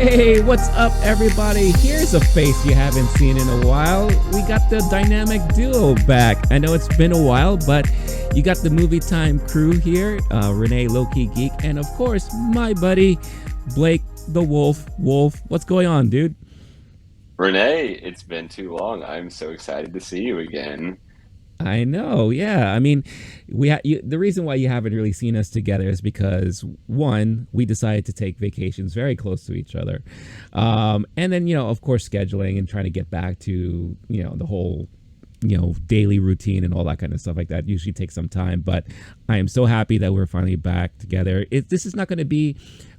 Hey, what's up, everybody? Here's a face you haven't seen in a while. We got the dynamic duo back. I know it's been a while, but you got the MovieTime crew here, Rene, LOWKEY GEEK, and of course, my buddy, Blake the Wolf. Wolf, what's going on, dude? Renee, it's been too long. I'm so excited to see you again. I know, yeah. I mean, the reason why you haven't really seen us together is because one, we decided to take vacations very close to each other, and then of course, scheduling and trying to get back to the whole daily routine and all that kind of stuff like that usually takes some time. But I am so happy that we're finally back together. This is not going to be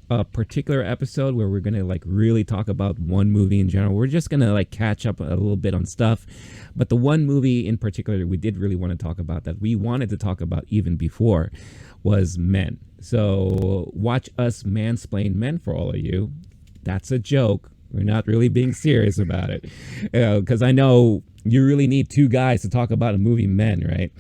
a particular episode where we're gonna like really talk about one movie in general. We're just gonna like catch up a little bit on stuff, but the one movie in particular we did really want to talk about, that we wanted to talk about even before, was Men. So watch us mansplain Men for all of you. That's a joke. We're not really being serious about it, because I know you really need two guys to talk about a movie, Men, right?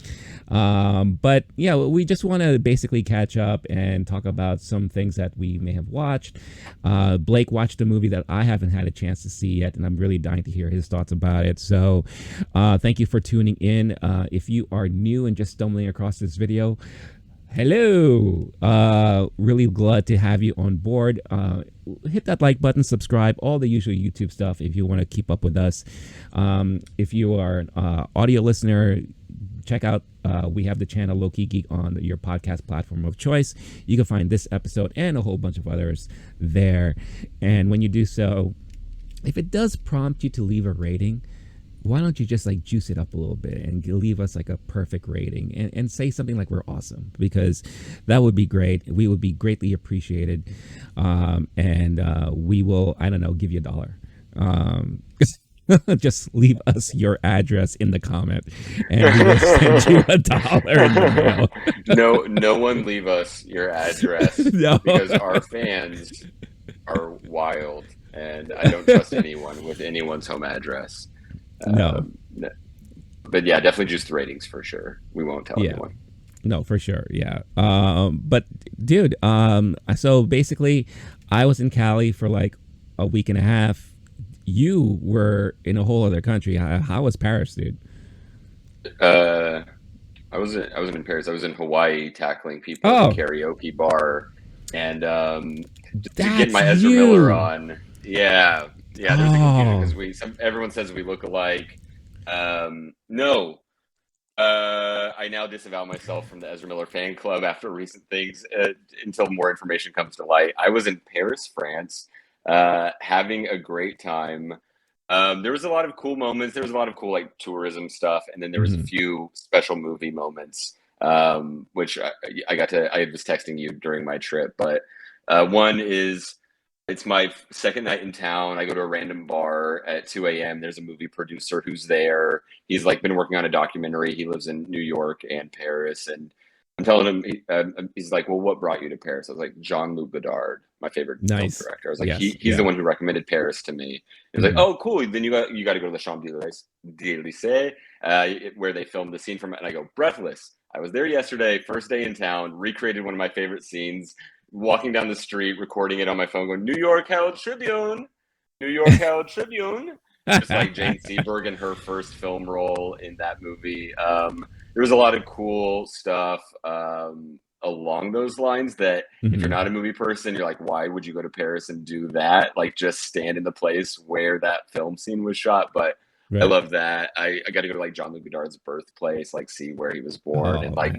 But yeah, we just want to basically catch up and talk about some things that we may have watched. Blake watched a movie that I haven't had a chance to see yet, and I'm really dying to hear his thoughts about it. So thank you for tuning in. If you are new and just stumbling across this video, hello. Really glad to have you on board. Hit that like button, subscribe, all the usual YouTube stuff if you want to keep up with us. If you are an audio listener, check out, we have the channel LOWKEY GEEK on your podcast platform of choice. You can find this episode and a whole bunch of others there. And when you do so, if it does prompt you to leave a rating, why don't you just like juice it up a little bit and leave us like a perfect rating and say something like we're awesome, because that would be great. We would be greatly appreciated. And we will, I don't know, give you $1. Just leave us your address in the comment and we will send you $1 in the mail. No one leave us your address No. because our fans are wild, and I don't trust anyone with anyone's home address. No. But yeah, definitely just the ratings for sure. We won't tell anyone. No, for sure. Yeah. But dude, so basically I was in Cali for like a week and a half. You were in a whole other country. How was Paris, dude? I wasn't in Paris. I was in Hawaii tackling people at the karaoke bar, and just to get my Ezra Miller on. Yeah. There's a confusion because everyone says we look alike. No. I now disavow myself from the Ezra Miller fan club after recent things, until more information comes to light. I was in Paris, France, having a great time. There was a lot of cool moments. There was a lot of cool like tourism stuff, and then there was a few special movie moments, which I was texting you during my trip. But one is, it's my second night in town. I go to a random bar at 2 a.m. There's a movie producer who's there. He's like been working on a documentary. He lives in New York and Paris, and I'm telling him, he's like, well, what brought you to Paris? I was like, Jean-Luc Godard, my favorite film director. I was like, he's the one who recommended Paris to me. He was like, oh, cool. Then you got to go to the Champs Élysées, where they filmed the scene from it. And I go, breathless. I was there yesterday, first day in town, recreated one of my favorite scenes, walking down the street, recording it on my phone, going, New York Herald Tribune, New York Herald Tribune. Just like Jane Seberg in her first film role in that movie. There was a lot of cool stuff along those lines that if you're not a movie person, you're like, why would you go to Paris and do that? Like, just stand in the place where that film scene was shot. But I love that. I got to go to like Jean-Luc Godard's birthplace, like see where he was born. And like,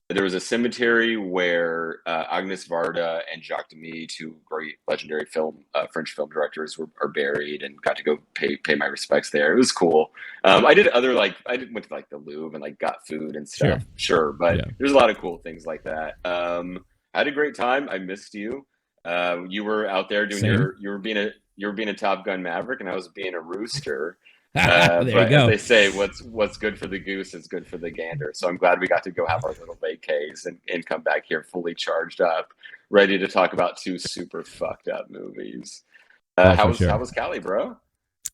there was a cemetery where Agnes Varda and Jacques Demy, two great legendary French film directors, are buried, and got to go pay my respects there. It was cool. I did other went to like the Louvre and like got food and stuff. Sure, but there's a lot of cool things like that. I had a great time. I missed you. You were out there doing you were being a Top Gun Maverick, and I was being a rooster. There but you go. as they say, what's good for the goose is good for the gander. So I'm glad we got to go have our little vacays and come back here fully charged up, ready to talk about two super fucked up movies. How was Cali, bro?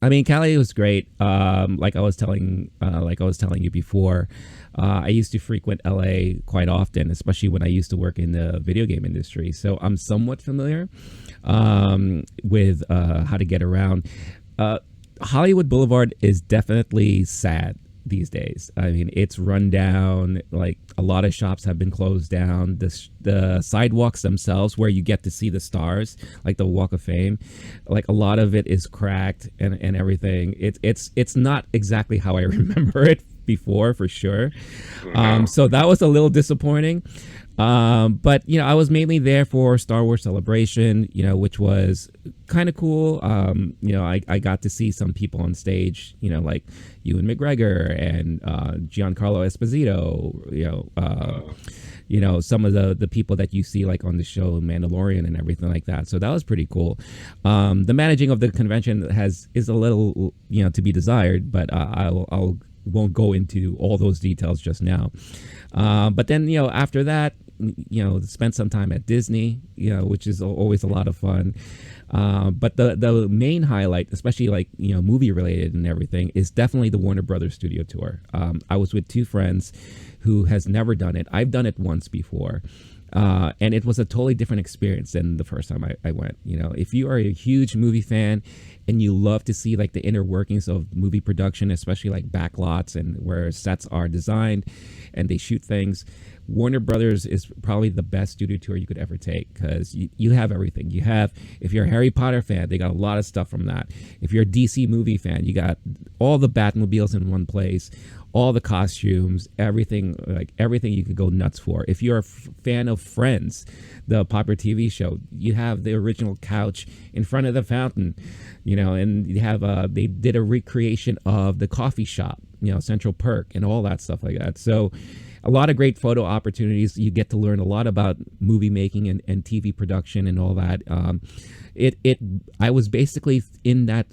I mean, Cali was great. Like I was telling you before, I used to frequent LA quite often, especially when I used to work in the video game industry. So I'm somewhat familiar with how to get around. Hollywood Boulevard is definitely sad these days. I mean, it's run down. Like a lot of shops have been closed down. The sidewalks themselves, where you get to see the stars, like the Walk of Fame, like a lot of it is cracked and everything. It's not exactly how I remember it before, for sure. So that was a little disappointing. But I was mainly there for Star Wars Celebration, which was kind of cool. I got to see some people on stage, like Ewan McGregor and Giancarlo Esposito, some of the people that you see like on the show Mandalorian and everything like that. So that was pretty cool. The managing of the convention is a little, to be desired, but I'll won't go into all those details just now. But then, after that, spent some time at Disney, which is always a lot of fun. But the main highlight, especially like, movie related and everything, is definitely the Warner Brothers studio tour. I was with two friends who has never done it. I've done it once before. And it was a totally different experience than the first time I went. If you are a huge movie fan and you love to see like the inner workings of movie production, especially like backlots and where sets are designed and they shoot things, Warner Brothers is probably the best studio tour you could ever take, because you have everything. If you're a Harry Potter fan, they got a lot of stuff from that. If you're a DC movie fan, you got all the Batmobiles in one place, all the costumes, everything you could go nuts for. If you're a fan of Friends, the popular TV show, you have the original couch in front of the fountain, and you have they did a recreation of the coffee shop, Central Perk and all that stuff like that. So a lot of great photo opportunities. You get to learn a lot about movie making and TV production and all that. I was basically in that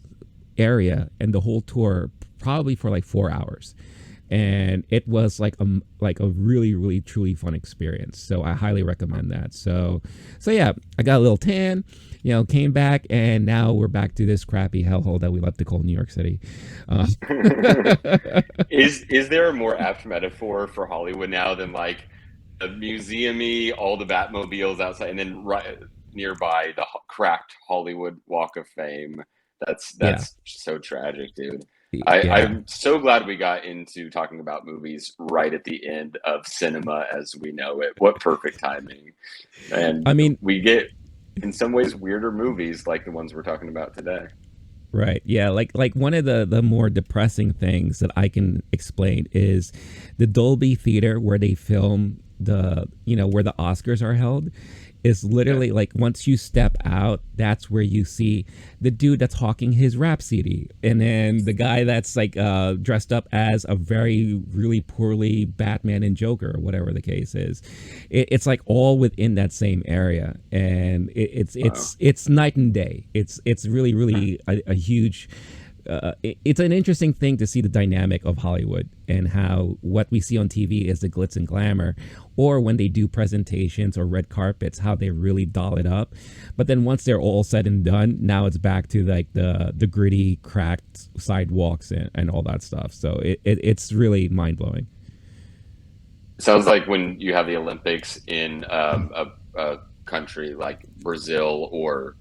area and the whole tour probably for like 4 hours. And it was like a really, really, truly fun experience. So I highly recommend that. So yeah, I got a little tan, came back, and now we're back to this crappy hellhole that we love to call New York City. Is there a more apt metaphor for Hollywood now than like the museum-y, all the Batmobiles outside, and then right nearby the cracked Hollywood Walk of Fame? That's so tragic, dude. I'm so glad we got into talking about movies right at the end of cinema as we know it. What perfect timing. And I mean, we get, in some ways, weirder movies like the ones we're talking about today. Right. Yeah. Like one of the more depressing things that I can explain is the Dolby Theater where they film where the Oscars are held. Is literally like once you step out, that's where you see the dude that's hawking his rap CD, and then the guy that's like dressed up as a very really poorly Batman and Joker or whatever the case is. It's like all within that same area, and it's night and day. It's really really a huge. It's an interesting thing to see the dynamic of Hollywood and how what we see on TV is the glitz and glamour, or when they do presentations or red carpets, how they really doll it up. But then once they're all said and done, now it's back to like the gritty, cracked sidewalks and all that stuff. So it's really mind blowing. Sounds like when you have the Olympics in a country like Brazil or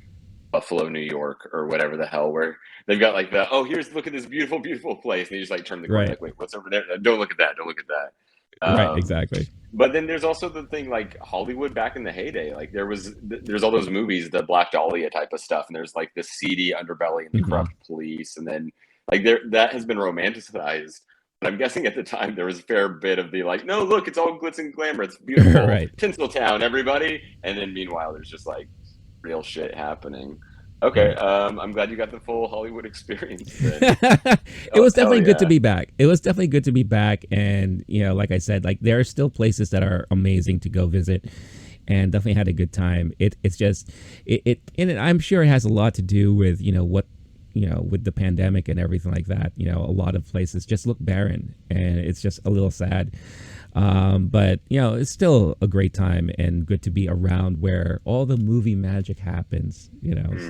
Buffalo, New York, or whatever the hell, where they've got like look at this beautiful, beautiful place, and you just like turn the corner, like, wait, what's over there? Don't look at that. Don't look at that. Right, exactly. But then there's also the thing like Hollywood back in the heyday. Like there's all those movies, the Black Dahlia type of stuff, and there's like the seedy underbelly and the corrupt police, and then like that has been romanticized. But I'm guessing at the time there was a fair bit of the like, no, look, it's all glitz and glamour, it's beautiful, right. Tinseltown, everybody, and then meanwhile there's just like real shit happening. Okay, I'm glad you got the full Hollywood experience. It was definitely good to be back. It was definitely good to be back, and like I said, like there are still places that are amazing to go visit, and definitely had a good time. It's just and I'm sure it has a lot to do with with the pandemic and everything like that. A lot of places just look barren, and it's just a little sad. But it's still a great time and good to be around where all the movie magic happens.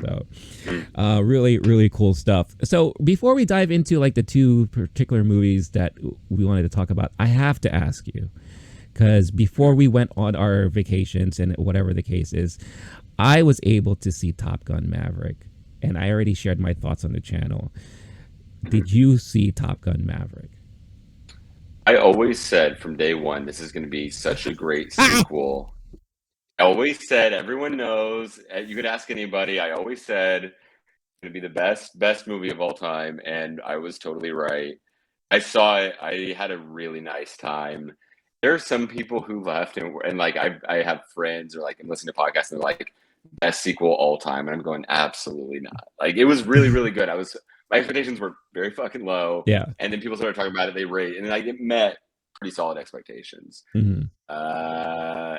So really, really cool stuff. So before we dive into like the two particular movies that we wanted to talk about, I have to ask you, because before we went on our vacations and whatever the case is, I was able to see Top Gun Maverick, and I already shared my thoughts on the channel. Did you see Top Gun Maverick? I always said from day one, this is going to be such a great sequel. I always said, everyone knows, you could ask anybody, I always said it's going to be the best movie of all time, and I was totally right. I saw it. I had a really nice time. There are some people who left, and like I have friends or like I'm listening to podcasts and they're like, best sequel all time, and I'm going, absolutely not. Like, it was really, really good. My expectations were very fucking low. Yeah. And then people started talking about it, they rate, and like it met pretty solid expectations. Mm-hmm.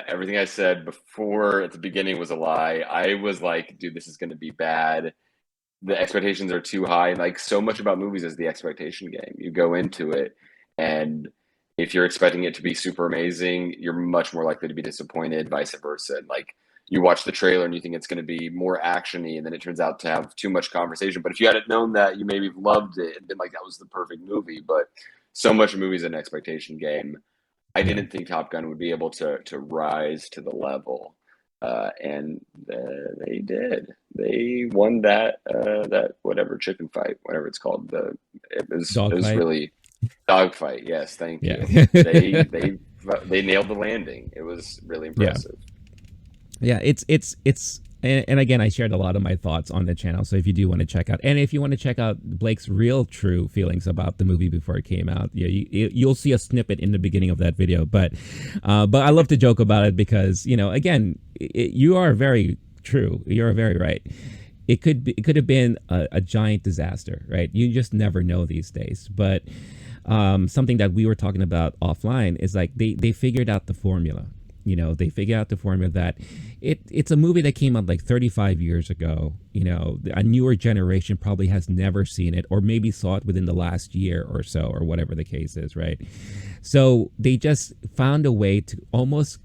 Everything I said before at the beginning was a lie. I was like, dude, this is going to be bad. The expectations are too high. Like, so much about movies is the expectation game. You go into it, and if you're expecting it to be super amazing, you're much more likely to be disappointed, vice versa. And like, you watch the trailer and you think it's going to be more actiony, and then it turns out to have too much conversation. But if you hadn't known that, you maybe loved it and been like, that was the perfect movie. But so much of movies an expectation game. I didn't think Top Gun would be able to rise to the level, and they did. They won that whatever chicken fight, whatever it's called. It was really dogfight. Yes, thank you. They nailed the landing. It was really impressive. Yeah, it's and again, I shared a lot of my thoughts on the channel. So if you do want to check out, and if you want to check out Blake's real true feelings about the movie before it came out, you'll see a snippet in the beginning of that video. But I love to joke about it because again, you are very true. You're very right. It could have been a giant disaster, right? You just never know these days. But something that we were talking about offline is like they figured out the formula. They figure out the formula that it's a movie that came out like 35 years ago. A newer generation probably has never seen it, or maybe saw it within the last year or so, or whatever the case is, right? So they just found a way to almost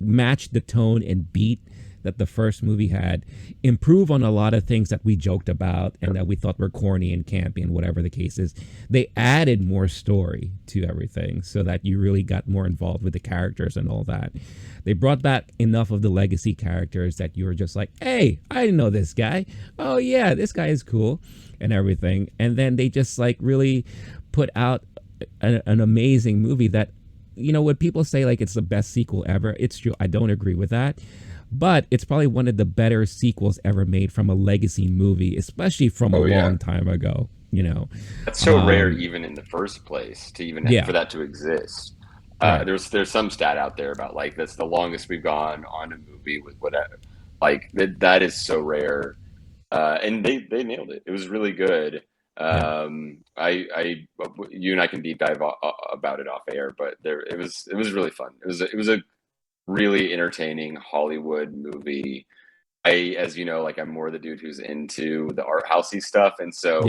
match the tone and beat that the first movie had, improve on a lot of things that we joked about and that we thought were corny and campy and whatever the case is. They added more story to everything so that you really got more involved with the characters and all that. They brought back enough of the legacy characters that you were just like, hey, I know this guy. Oh yeah, this guy is cool and everything. And then they just like really put out an amazing movie that, when people say like it's the best sequel ever, it's true. I don't agree with that. But it's probably one of the better sequels ever made from a legacy movie, especially from a long time ago. That's so rare, even in the first place, to even for that to exist. Right. There's some stat out there about like that's the longest we've gone on a movie with whatever. Like that is so rare, and they nailed it. It was really good. You and I can deep dive about it off air, but it was really fun. It was a really entertaining Hollywood movie. As you know, like I'm more the dude who's into the art housey stuff, and so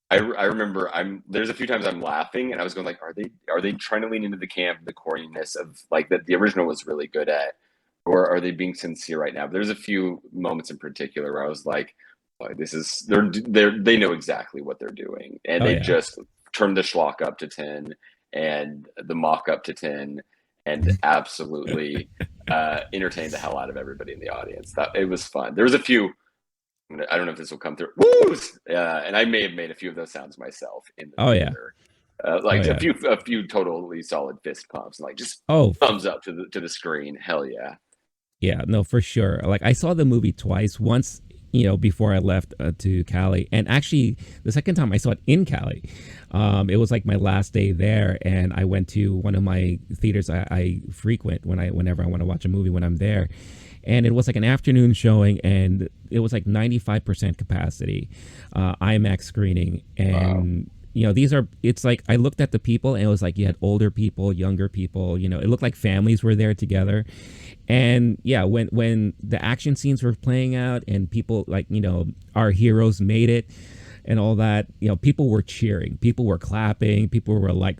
I remember there's a few times I'm laughing, and I was going like, are they trying to lean into the camp, the corniness of like that the original was really good at, or are they being sincere right now? But there's a few moments in particular where I was like, this is they know exactly what they're doing, and they just turned the schlock up to 10 and the mock up to 10. And absolutely entertained the hell out of everybody in the audience. It was fun. There was a few, I don't know if this will come through, woos! And I may have made a few of those sounds myself in the theater. A few totally solid fist pumps, and like just thumbs up to the screen. Hell yeah. Yeah, no, for sure. Like I saw the movie twice. Once, before I left to Cali, and actually the second time I saw it in Cali. It was like my last day there, and I went to one of my theaters I frequent whenever I want to watch a movie when I'm there, and it was like an afternoon showing, and it was like 95% capacity, IMAX screening, and it's like I looked at the people, and it was like you had older people, younger people, it looked like families were there together. And when the action scenes were playing out and people like, our heroes made it, and all that, people were cheering, people were clapping, people were like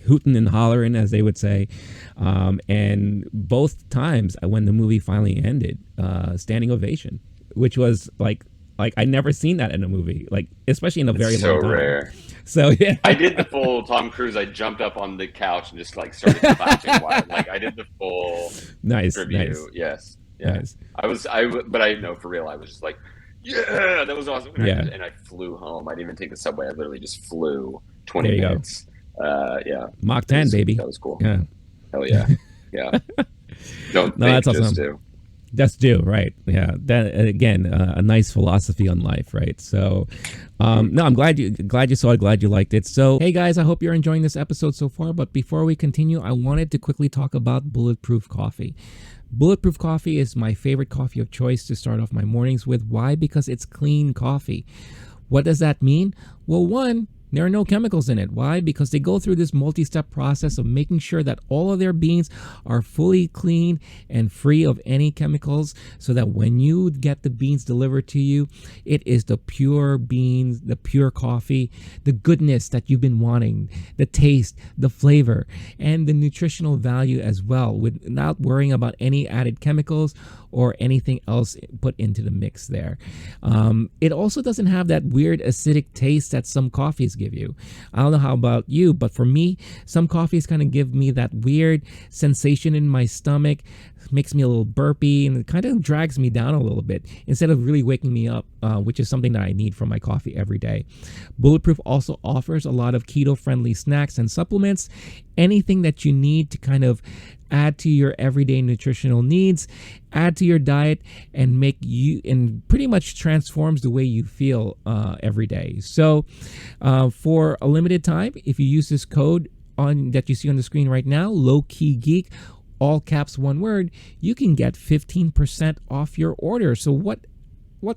hooting and hollering, as they would say. And both times when the movie finally ended, standing ovation, which was like I never seen that in a movie, like especially in a very long time. So rare. So yeah, I did the full Tom Cruise. I jumped up on the couch and just like started clapping. Like I did the full review. Nice. Yes, yeah. Nice. But I know for real. I was just like, yeah, that was awesome. And I flew home. I didn't even take the subway. I literally just flew 20 minutes. Yeah, Mach 10, baby. That was cool. Yeah, hell yeah, yeah. Don't think, that's awesome. Just do. Just do, right? Yeah. That again, a nice philosophy on life, right? So, no, I'm glad you saw it. Glad you liked it. So, hey guys, I hope you're enjoying this episode so far. But before we continue, I wanted to quickly talk about Bulletproof Coffee. Bulletproof Coffee is my favorite coffee of choice to start off my mornings with. Why? Because it's clean coffee. What does that mean? Well, one, there are no chemicals in it. Why? Because they go through this multi-step process of making sure that all of their beans are fully clean and free of any chemicals, so that when you get the beans delivered to you, it is the pure beans, the pure coffee, the goodness that you've been wanting, the taste, the flavor, and the nutritional value as well, without worrying about any added chemicals or anything else put into the mix there. It also doesn't have that weird acidic taste that some coffees give you. I don't know how about you, but for me, some coffees kind of give me that weird sensation in my stomach, makes me a little burpy, and it kind of drags me down a little bit instead of really waking me up, which is something that I need from my coffee every day. Bulletproof also offers a lot of keto-friendly snacks and supplements, anything that you need to kind of add to your everyday nutritional needs, add to your diet, and pretty much transforms the way you feel every day. So for a limited time, if you use this code that you see on the screen right now, LOWKEY GEEK, all caps, one word, you can get 15% off your order. So what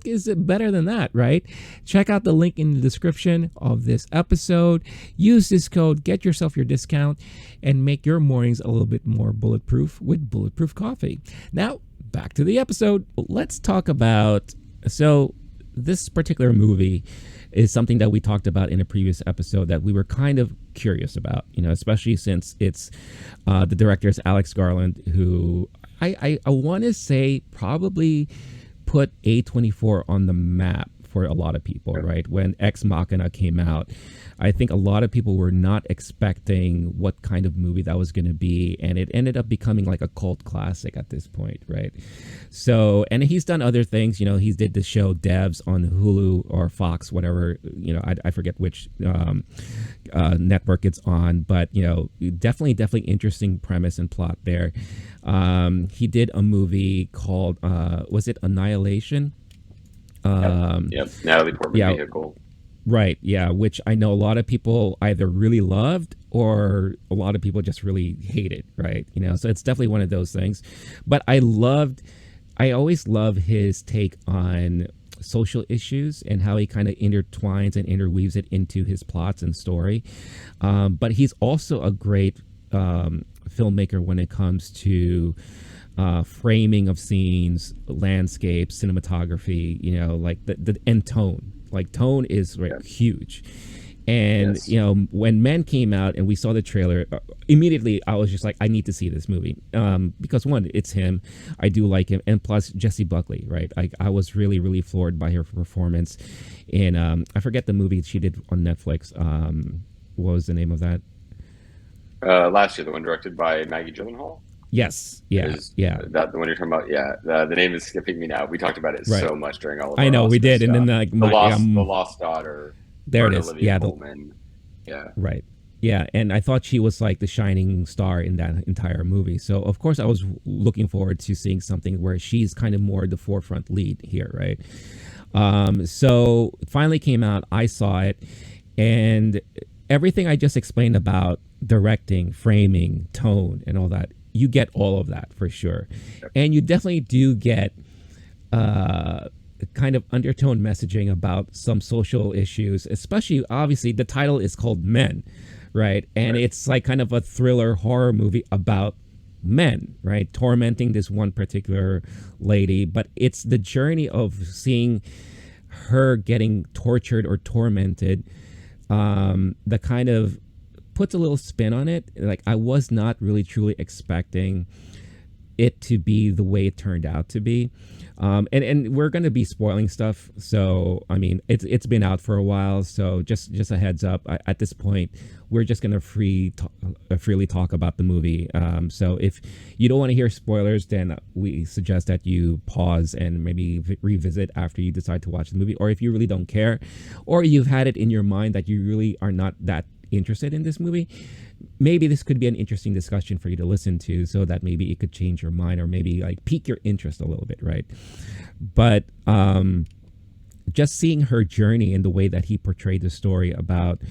is it better than that, right? Check out the link in the description of this episode. Use this code, get yourself your discount, and make your mornings a little bit more bulletproof with Bulletproof Coffee. Now, back to the episode. Let's talk about, so this particular movie is something that we talked about in a previous episode that we were kind of curious about, especially since it's the director is Alex Garland, who I want to say probably put A24 on the map for a lot of people, right? When Ex Machina came out, I think a lot of people were not expecting what kind of movie that was going to be, and it ended up becoming like a cult classic at this point, right? So, and he's done other things, he did the show Devs on Hulu or Fox, whatever, I forget which network it's on, but definitely interesting premise and plot there. He did a movie called was it Annihilation? Yep. Natalie Portman vehicle. Right, yeah, which I know a lot of people either really loved or a lot of people just really hated, right? So it's definitely one of those things. But I always love his take on social issues and how he kind of intertwines and interweaves it into his plots and story. But he's also a great filmmaker when it comes to framing of scenes, landscapes, cinematography, like the and tone. Like tone is huge. And, when Men came out and we saw the trailer, immediately I was just like, I need to see this movie. Because one, it's him. I do like him. And plus Jessie Buckley, right? I was really, really floored by her performance in, I forget the movie she did on Netflix. What was the name of that? Last year, the one directed by Maggie Gyllenhaal. Yes. Yeah. That the one you're talking about. Yeah. The name is skipping me now. We talked about it so much during all of our I know we did. Stuff. And then the Lost Daughter. There it is. Olivia Yeah. Colman. Yeah. Right. Yeah. And I thought she was like the shining star in that entire movie. So of course I was looking forward to seeing something where she's kind of more the forefront lead here. Right. So it finally came out. I saw it, and everything I just explained about directing, framing, tone, and all that, you get all of that for sure. And you definitely do get kind of undertone messaging about some social issues, especially obviously the title is called Men, right? And it's like kind of a thriller horror movie about men, right? Tormenting this one particular lady, but it's the journey of seeing her getting tortured or tormented, that kind of puts a little spin on it. Like, I was not really truly expecting it to be the way it turned out to be. And we're going to be spoiling stuff. So, I mean, it's been out for a while. So just a heads up, at this point, we're just going to freely talk about the movie. So if you don't want to hear spoilers, then we suggest that you pause and maybe revisit after you decide to watch the movie. Or if you really don't care, or you've had it in your mind that you really are not that interested in this movie, maybe this could be an interesting discussion for you to listen to, so that maybe it could change your mind or maybe like pique your interest a little bit, right? But just seeing her journey and the way that he portrayed the story about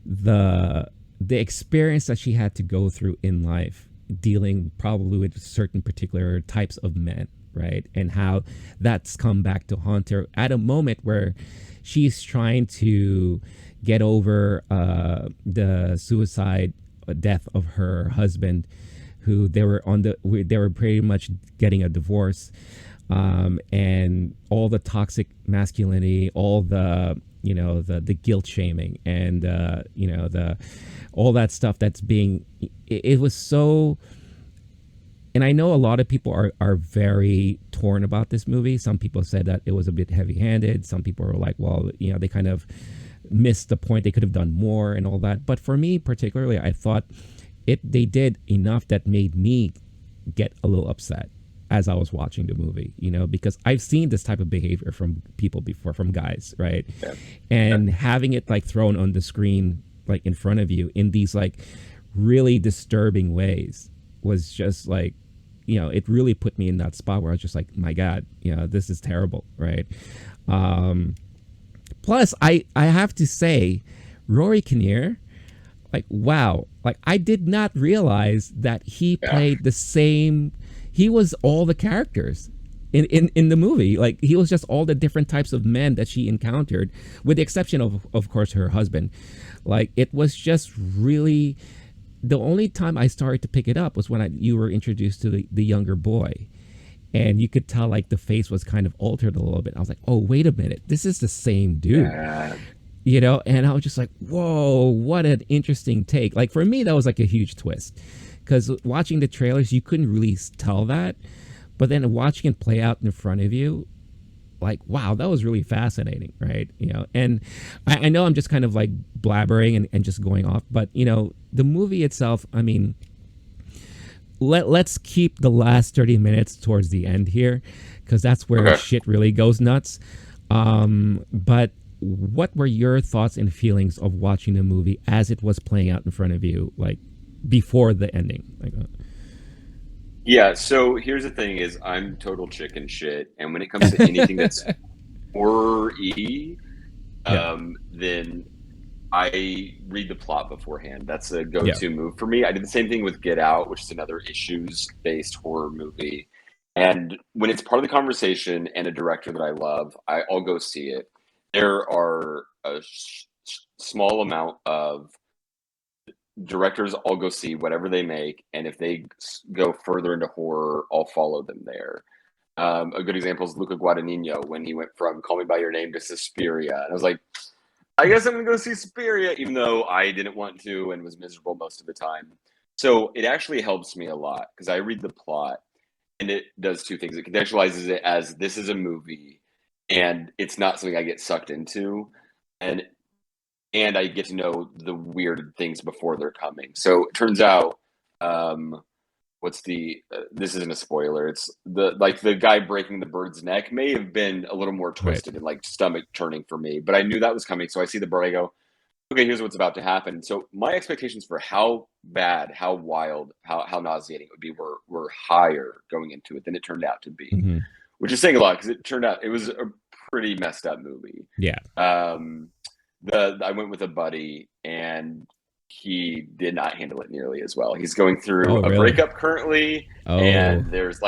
the experience that she had to go through in life, dealing probably with certain particular types of men, right? And how that's come back to haunt her at a moment where she's trying to get over the suicide death of her husband, who they were pretty much getting a divorce, and all the toxic masculinity, all the the guilt shaming, and all that stuff that's being, it was so. And I know a lot of people are very torn about this movie. Some people said that it was a bit heavy-handed. Some people were like, well, they kind of missed the point. They could have done more and all that. But for me particularly, I thought they did enough that made me get a little upset as I was watching the movie, because I've seen this type of behavior from people before, from guys, right? Yeah. And having it like thrown on the screen, like in front of you in these like really disturbing ways, was just like, it really put me in that spot where I was just like, my God, this is terrible, right? Plus, I have to say, Rory Kinnear, like, wow, like I did not realize that he played the same. He was all the characters in the movie. Like, he was just all the different types of men that she encountered, with the exception of course, her husband. Like, it was just really, the only time I started to pick it up was when you were introduced to the younger boy. And you could tell like the face was kind of altered a little bit. I was like, oh, wait a minute. This is the same dude. And I was just like, whoa, what an interesting take. Like, for me, that was like a huge twist. Because watching the trailers, you couldn't really tell that. But then watching it play out in front of you, like, wow, that was really fascinating, right? And I know I'm just kind of like blabbering and just going off. But, the movie itself, I mean, let's keep the last 30 minutes towards the end here, because that's where shit really goes nuts. But what were your thoughts and feelings of watching the movie as it was playing out in front of you, like before the ending? Yeah, so here's the thing is, I'm total chicken shit, and when it comes to anything that's horror-y, then I read the plot beforehand. That's a go-to move for me. I did the same thing with Get Out, which is another issues-based horror movie. And when it's part of the conversation and a director that I love, I'll go see it. There are a small amount of directors I'll go see whatever they make, and if they go further into horror, I'll follow them there. A good example is Luca Guadagnino, when he went from Call Me By Your Name to Suspiria. And I was like, I guess I'm going to go see Suspiria, even though I didn't want to and was miserable most of the time. So it actually helps me a lot, because I read the plot, and it does two things. It contextualizes it as this is a movie, and it's not something I get sucked into. And I get to know the weird things before they're coming. So it turns out, this isn't a spoiler. It's the guy breaking the bird's neck may have been a little more twisted and like stomach turning for me, but I knew that was coming. So I see the bird, I go, okay, here's what's about to happen. So my expectations for how bad, how wild, how nauseating it would be were higher going into it than it turned out to be, which is saying a lot, because it turned out it was a pretty messed up movie. Yeah. I went with a buddy, and he did not handle it nearly as well. He's going through a breakup currently, and there's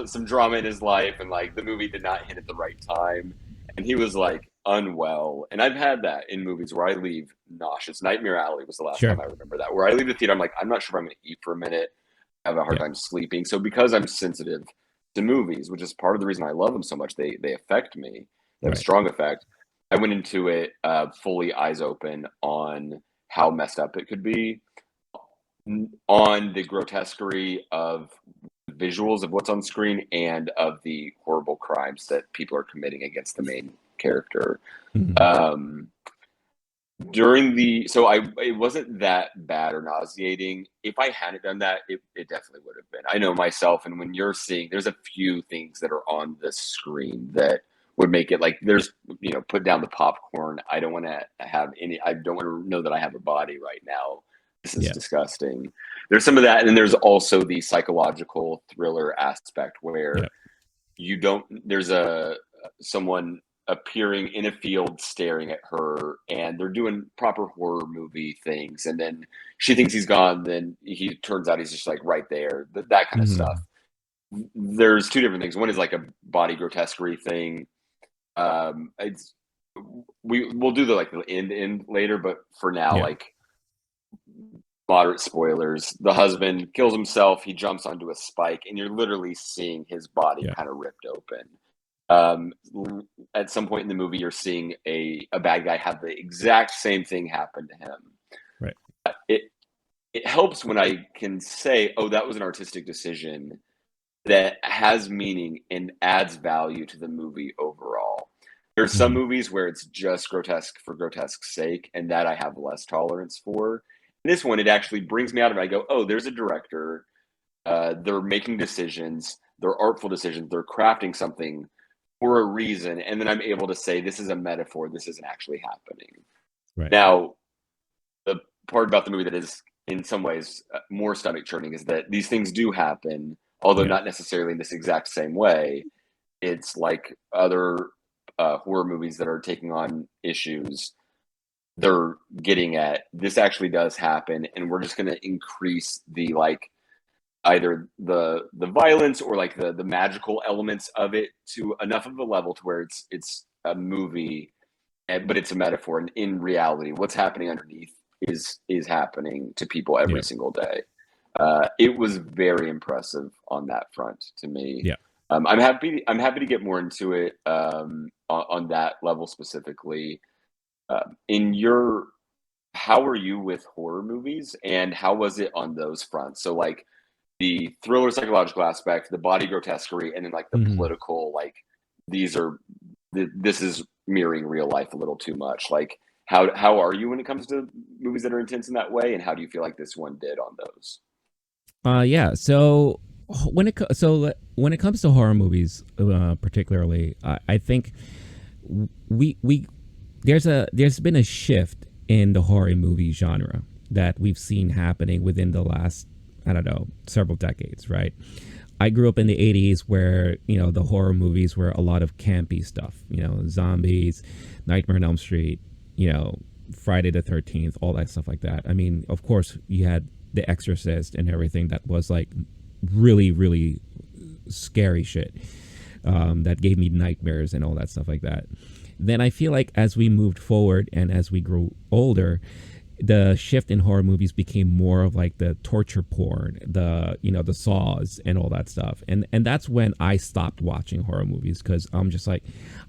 some drama in his life, and like the movie did not hit at the right time, and he was like unwell. And I've had that in movies where I leave nauseous. Nightmare Alley was the last time I remember that, where I leave the theater, I'm like, I'm not sure if I'm going to eat for a minute. I have a hard time sleeping. So because I'm sensitive to movies, which is part of the reason I love them so much, they affect me. They have a strong effect. I went into it fully eyes open on how messed up it could be, on the grotesquerie of visuals of what's on screen and of the horrible crimes that people are committing against the main character. Mm-hmm. It wasn't that bad or nauseating. If I hadn't done that, it definitely would have been. I know myself, and when you're seeing, there's a few things that are on the screen that would make it like there's, put down the popcorn. I don't want to have any. I don't want to know that I have a body right now. This is disgusting. There's some of that, and then there's also the psychological thriller aspect where there's someone appearing in a field staring at her, and they're doing proper horror movie things, and then she thinks he's gone, then he turns out he's just like right there, that kind of stuff. There's two different things. One is like a body grotesquerie thing. We'll do the end later, but for now, like moderate spoilers. The husband kills himself, he jumps onto a spike, and you're literally seeing his body kind of ripped open. At some point in the movie, you're seeing a bad guy have the exact same thing happen to him. Right. It helps when I can say, oh, that was an artistic decision that has meaning and adds value to the movie overall. There's some movies where it's just grotesque for grotesque's sake, and that I have less tolerance for. This one, it actually brings me out of it. I go, oh, there's a director. They're making decisions. They're artful decisions. They're crafting something for a reason, and then I'm able to say this is a metaphor. This isn't actually happening. Right. Now, the part about the movie that is in some ways more stomach churning is that these things do happen, although not necessarily in this exact same way. It's like other horror movies that are taking on issues. They're getting at this actually does happen, and we're just going to increase the either the violence or the magical elements of it to enough of a level to where it's a movie, but it's a metaphor. And in reality, what's happening underneath is happening to people every single day. It was very impressive on that front to me. Yeah. I'm happy to get more into it on that level specifically. How are you with horror movies, and how was it on those fronts? So the thriller psychological aspect, the body grotesquerie, and then the political, this is mirroring real life a little too much. How are you when it comes to movies that are intense in that way, and how do you feel like this one did on those? So when it comes to horror movies, particularly, I think there's been a shift in the horror movie genre that we've seen happening within the last, I don't know, several decades, right? I grew up in the 80s where, the horror movies were a lot of campy stuff, zombies, Nightmare on Elm Street, Friday the 13th, all that stuff like that. I mean, of course, you had The Exorcist and everything that was really, really scary shit that gave me nightmares and all that stuff like that. Then I feel like as we moved forward and as we grew older, the shift in horror movies became more of the torture porn, the saws and all that stuff. And that's when I stopped watching horror movies, because I'm just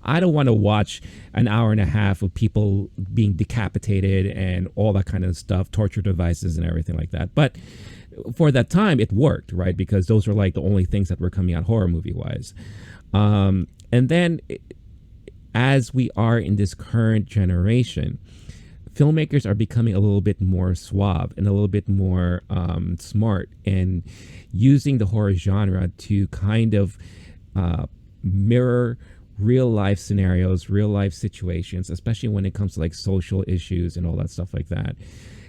I don't want to watch an hour and a half of people being decapitated and all that kind of stuff, torture devices and everything like that. But for that time, it worked, right? Because those were the only things that were coming out horror movie wise. And then as we are in this current generation, filmmakers are becoming a little bit more suave and a little bit more smart, and using the horror genre to kind of mirror real life scenarios, real life situations, especially when it comes to social issues and all that stuff like that.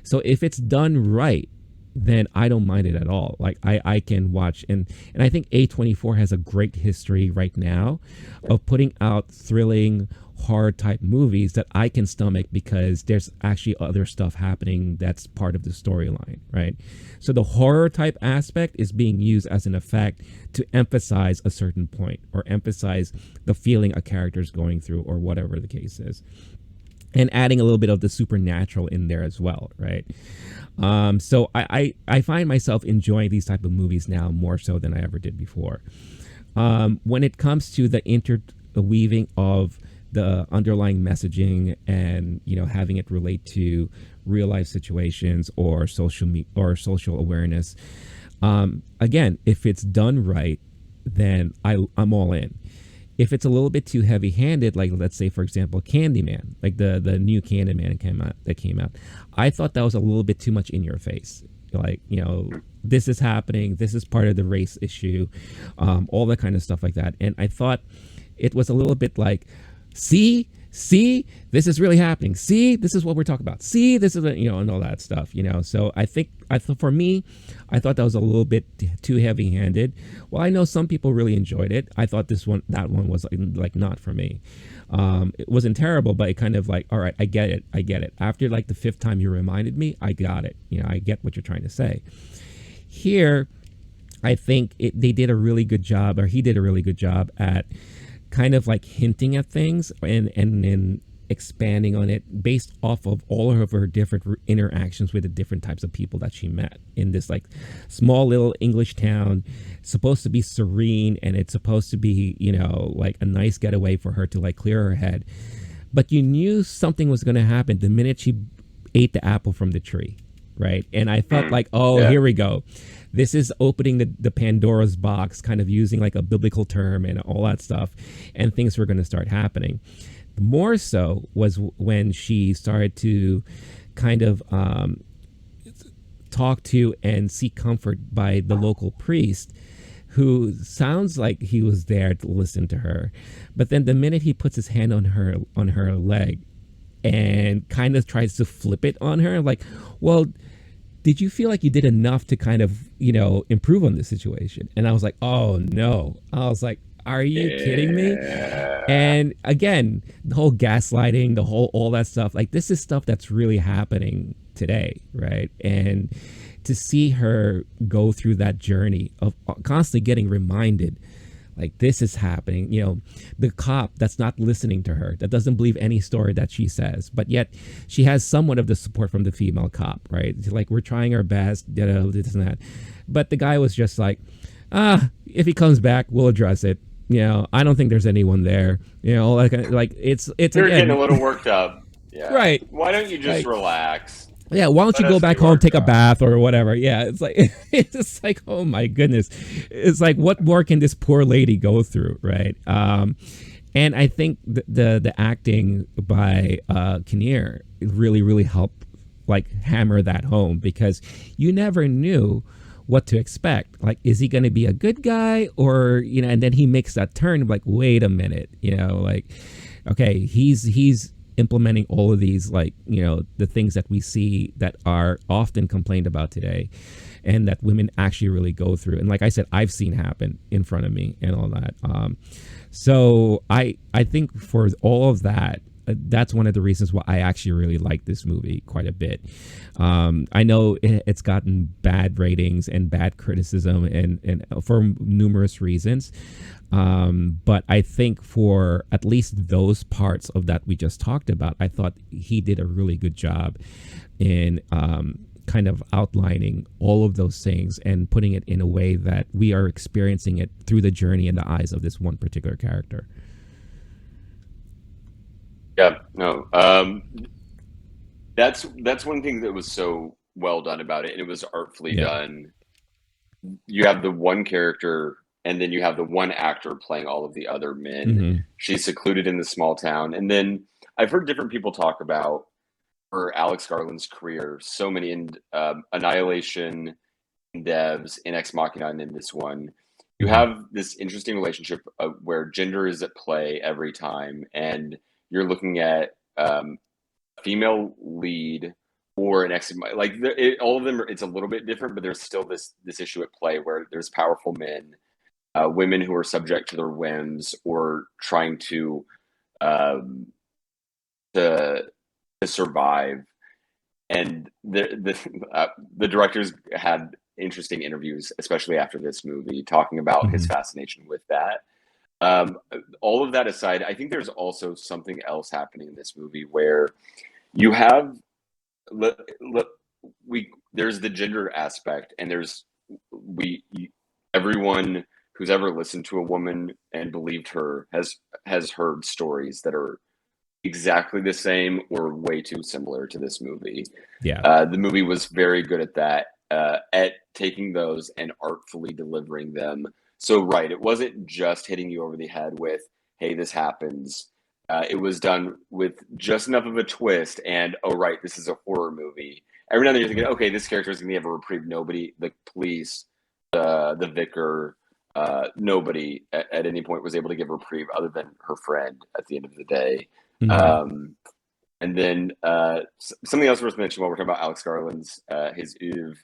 So if it's done right, then I don't mind it at all. I can watch, and I think A24 has a great history right now of putting out thrilling horror type movies that I can stomach, because there's actually other stuff happening that's part of the storyline, right? So the horror type aspect is being used as an effect to emphasize a certain point, or emphasize the feeling a character is going through, or whatever the case is, and adding a little bit of the supernatural in there as well, right? So I find myself enjoying these type of movies now more so than I ever did before. When it comes to the interweaving of the underlying messaging and having it relate to real life situations or social awareness. Again, if it's done right, then I'm all in. If it's a little bit too heavy handed, like let's say for example Candyman, like the new Candyman came out, I thought that was a little bit too much in your face. Like, this is happening, this is part of the race issue, all that kind of stuff like that. And I thought it was a little bit like, see, this is really happening. See, this is what we're talking about. See, this is and all that stuff. So I thought for me, I thought that was a little bit too heavy-handed. Well, I know some people really enjoyed it. I thought that one was like not for me. It wasn't terrible, but it kind of like, all right, I get it. After like the fifth time you reminded me, I got it. I get what you're trying to say. Here, I think they did a really good job, or he did a really good job at kind of like hinting at things and expanding on it based off of all of her different interactions with the different types of people that she met in this like small little English town. It's supposed to be serene, and it's supposed to be, like a nice getaway for her to like clear her head. But you knew something was going to happen the minute she ate the apple from the tree, right? And I felt like, Here we go. This is opening the Pandora's box, kind of using like a biblical term and all that stuff, and things were going to start happening. More so was when she started to kind of talk to and seek comfort by the local priest, who sounds like he was there to listen to her. But then the minute he puts his hand on her leg and kind of tries to flip it on her, like, well, did you feel like you did enough to kind of, improve on this situation? And I was like, oh no. I was like, are you kidding me? And again, the whole gaslighting, all that stuff, like this is stuff that's really happening today, right? And to see her go through that journey of constantly getting reminded, like this is happening, the cop that's not listening to her, that doesn't believe any story that she says, but yet she has somewhat of the support from the female cop, right? Like, we're trying our best, this and that. But the guy was just like, if he comes back, we'll address it. I don't think there's anyone there. Like it's You're getting a little worked up. Yeah. Right. Why don't you just relax? Yeah, why don't you go back home, take a bath or whatever? Yeah, it's like it's just like, oh my goodness. It's like, what more can this poor lady go through, right? And I think the acting by Kinnear really helped like hammer that home, because you never knew what to expect. Like, is he going to be a good guy, or and then he makes that turn, like, wait a minute, like, okay, he's implementing all of these, like, the things that we see that are often complained about today, and that women actually really go through. And like I said, I've seen happen in front of me and all that. So I think for all of that, that's one of the reasons why I actually really like this movie quite a bit. I know it's gotten bad ratings and bad criticism, and for numerous reasons. But I think for at least those parts of that we just talked about, I thought he did a really good job in kind of outlining all of those things and putting it in a way that we are experiencing it through the journey and the eyes of this one particular character. Yeah, no. That's one thing that was so well done about it, and it was artfully done. You have the one character, and then you have the one actor playing all of the other men. Mm-hmm. She's secluded in the small town. And then I've heard different people talk about for Alex Garland's career, so many in Annihilation, in Devs, in Ex Machina, and in this one. You have this interesting relationship where gender is at play every time, and you're looking at a female lead or an like all of them it's a little bit different, but there's still this issue at play where there's powerful men, women who are subject to their whims or trying to survive. And the directors had interesting interviews, especially after this movie, talking about his fascination with that. All of that aside, I think there's also something else happening in this movie where you have there's the gender aspect, and everyone who's ever listened to a woman and believed her has heard stories that are exactly the same or way too similar to this movie. Yeah. The movie was very good at that, at taking those and artfully delivering them. So, right, it wasn't just hitting you over the head with, hey, this happens. It was done with just enough of a twist and, oh, right, this is a horror movie. Every now and then you're thinking, okay, this character is going to have a reprieve. Nobody, the police, the vicar, nobody at any point was able to give a reprieve other than her friend at the end of the day. Um, and then something else worth mentioning while we're talking about Alex Garland's his oeuvre.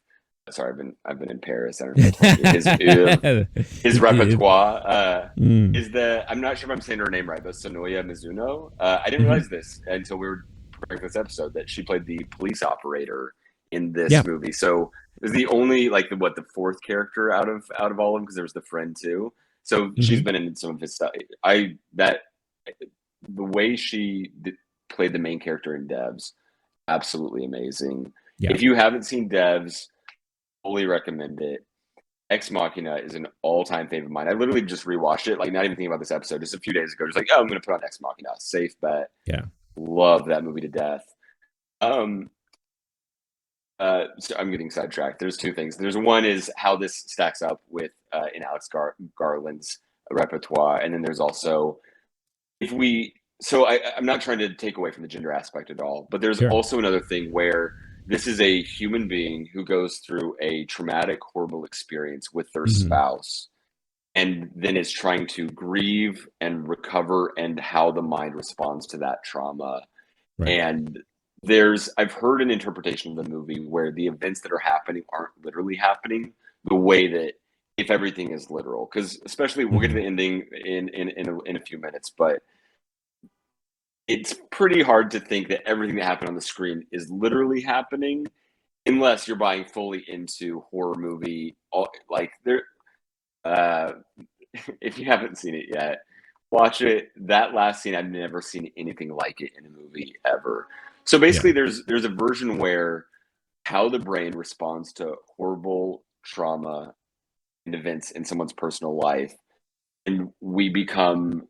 Sorry, I've been in Paris. I don't know if I told you. His oeuvre, his repertoire is the, I'm not sure if I'm saying her name right, but Sonoya Mizuno. I didn't realize this until we were preparing this episode that she played the police operator in this movie. So it was the only like the fourth character out of all of them because there was the friend too. So she's been in some of his stuff. The way she played the main character in Devs, absolutely amazing. Yeah. If you haven't seen Devs, fully recommend it. Ex Machina is an all-time favorite of mine. I literally just rewatched it, like not even thinking about this episode, just a few days ago. Just like, oh, I'm going to put on Ex Machina. Safe bet. Yeah. Love that movie to death. So I'm getting sidetracked. There's two things. There's one is how this stacks up with in Alex Garland's repertoire, and then there's also I'm not trying to take away from the gender aspect at all, but there's also another thing where this is a human being who goes through a traumatic, horrible experience with their spouse, and then is trying to grieve and recover and how the mind responds to that trauma. Right. And I've heard an interpretation of the movie where the events that are happening aren't literally happening the way that if everything is literal, because especially we'll get to the ending in a few minutes, but it's pretty hard to think that everything that happened on the screen is literally happening unless you're buying fully into horror movie. Like there, if you haven't seen it yet, watch it. That last scene, I've never seen anything like it in a movie ever. So basically, there's a version where how the brain responds to horrible trauma and events in someone's personal life, and we become.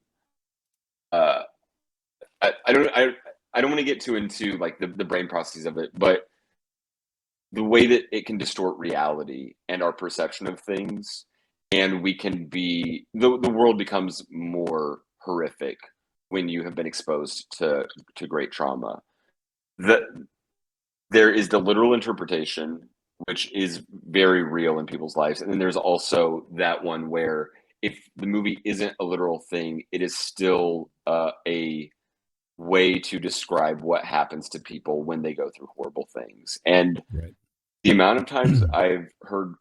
I don't want to get too into like the brain processes of it, but the way that it can distort reality and our perception of things, and we can be the world becomes more horrific when you have been exposed to great trauma. There is the literal interpretation, which is very real in people's lives, and then there's also that one where if the movie isn't a literal thing, it is still a way to describe what happens to people when they go through horrible things. And the amount of times I've heard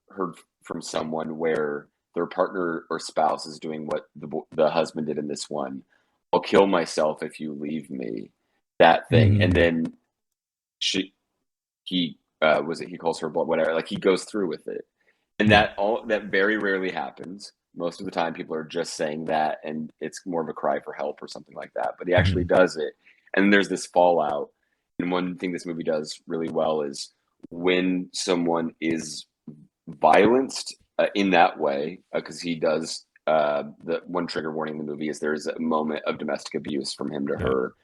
from someone where their partner or spouse is doing what the husband did in this one, I'll kill myself if you leave me, that thing. And then he calls her blood, whatever, like he goes through with it. And that very rarely happens. Most of the time people are just saying that and it's more of a cry for help or something like that, but he actually does it. And there's this fallout. And one thing this movie does really well is when someone is violenced in that way, because he does, the one trigger warning in the movie is there's a moment of domestic abuse from him to her.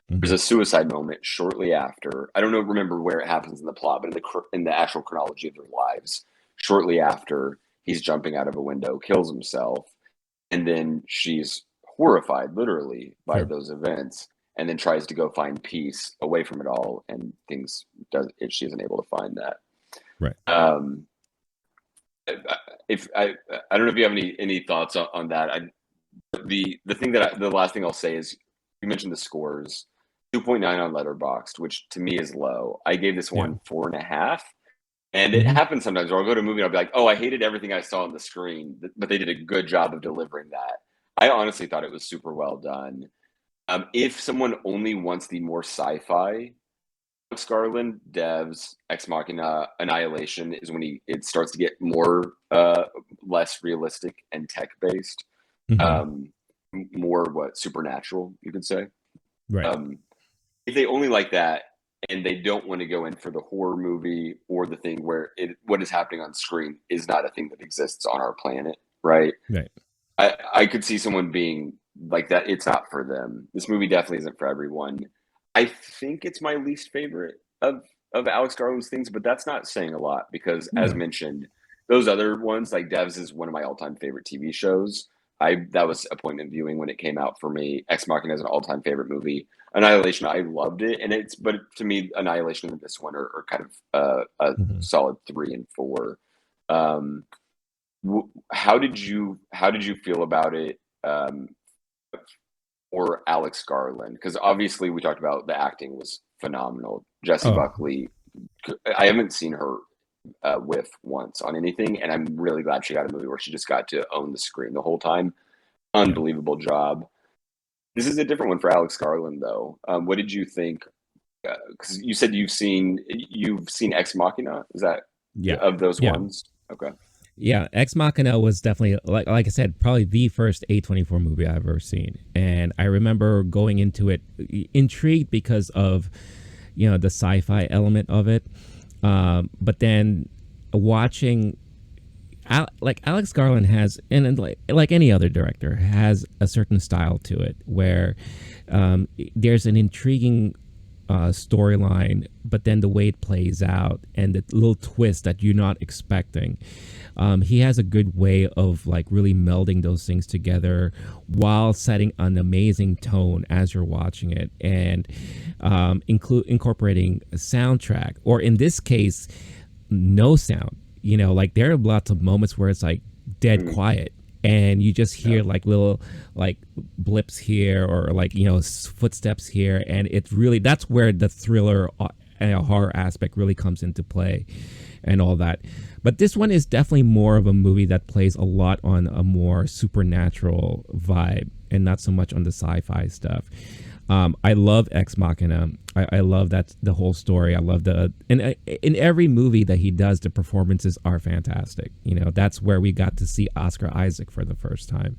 There's a suicide moment shortly after. I don't remember where it happens in the plot, but in the actual chronology of their lives, shortly after he's jumping out of a window, kills himself, and then she's horrified, literally, by those events, and then tries to go find peace away from it all, and she isn't able to find that. Right. If I don't know if you have any thoughts on that. The last thing I'll say is you mentioned the scores. 2.9 on Letterboxd, which to me is low. I gave this one 4.5. And it happens sometimes where I'll go to a movie and I'll be like, oh, I hated everything I saw on the screen, but they did a good job of delivering that. I honestly thought it was super well done. If someone only wants the more sci-fi, Alex Garland, Devs, Ex Machina, Annihilation is when it starts to get more less realistic and tech-based. More supernatural, you could say. Right. If they only like that, and they don't want to go in for the horror movie or the thing where what is happening on screen is not a thing that exists on our planet, right? Right. I could see someone being like that. It's not for them. This movie definitely isn't for everyone. I think it's my least favorite of Alex Garland's things, but that's not saying a lot because, as No. mentioned, those other ones like Devs is one of my all-time favorite TV shows. I That was appointment viewing when it came out for me. Ex Machina is an all-time favorite movie. Annihilation, I loved it, and but to me, Annihilation and this one are kind of a Mm-hmm. solid 3 and 4. Um, how did you feel about it, or Alex Garland? Because obviously we talked about the acting was phenomenal. Jessie Oh, Buckley, I haven't seen her whiff once on anything, and I'm really glad she got a movie where she just got to own the screen the whole time. yeah. Unbelievable job. This is a different one for Alex Garland, though. What did you think? Because you said you've seen Ex Machina. Is that Yeah. of those Yeah. ones? Okay. Yeah, Ex Machina was definitely like I said, probably the first A24 movie I've ever seen, and I remember going into it intrigued because of the sci-fi element of it, but then watching. Like Alex Garland has, and like any other director, has a certain style to it where there's an intriguing storyline, but then the way it plays out and the little twist that you're not expecting. He has a good way of like really melding those things together while setting an amazing tone as you're watching it, and incorporating a soundtrack, or in this case, no sound. Like there are lots of moments where it's like dead quiet, and you just hear like little like blips here, or like footsteps here, and it's really, that's where the thriller and horror aspect really comes into play and all that. But this one is definitely more of a movie that plays a lot on a more supernatural vibe and not so much on the sci-fi stuff. I love Ex Machina. I love that, the whole story. I love and in every movie that he does, the performances are fantastic. That's where we got to see Oscar Isaac for the first time,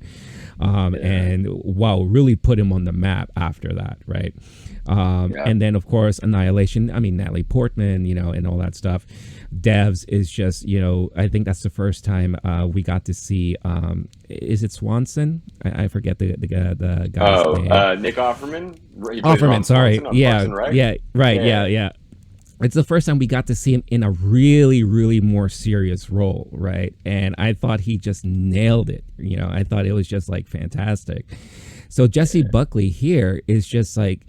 and wow, really put him on the map after that, right? And then of course Annihilation. I mean, Natalie Portman, and all that stuff. Devs is just, I think that's the first time we got to see. Is it Swanson? I forget the guy's name. Nick Offerman. Offerman, sorry. Yeah, right? yeah, right. Yeah. It's the first time we got to see him in a really, really more serious role, right? And I thought he just nailed it. I thought it was just like fantastic. So Jessie Buckley here is just like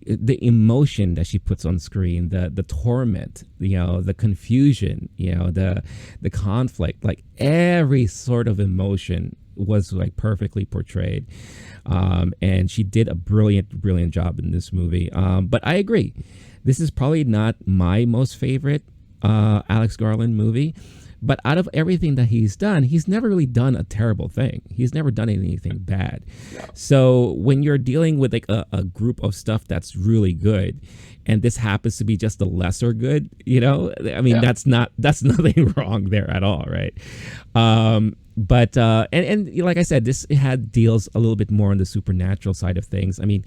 the emotion that she puts on screen, the torment, the confusion, the conflict, like every sort of emotion was like perfectly portrayed. And she did a brilliant job in this movie. But I agree, this is probably not my most favorite Alex Garland movie. But out of everything that he's done, he's never really done a terrible thing. He's never done anything bad. No. So when you're dealing with like a group of stuff that's really good, and this happens to be just the lesser good, I mean, that's nothing wrong there at all, right? But and like I said, this deals a little bit more on the supernatural side of things. I mean,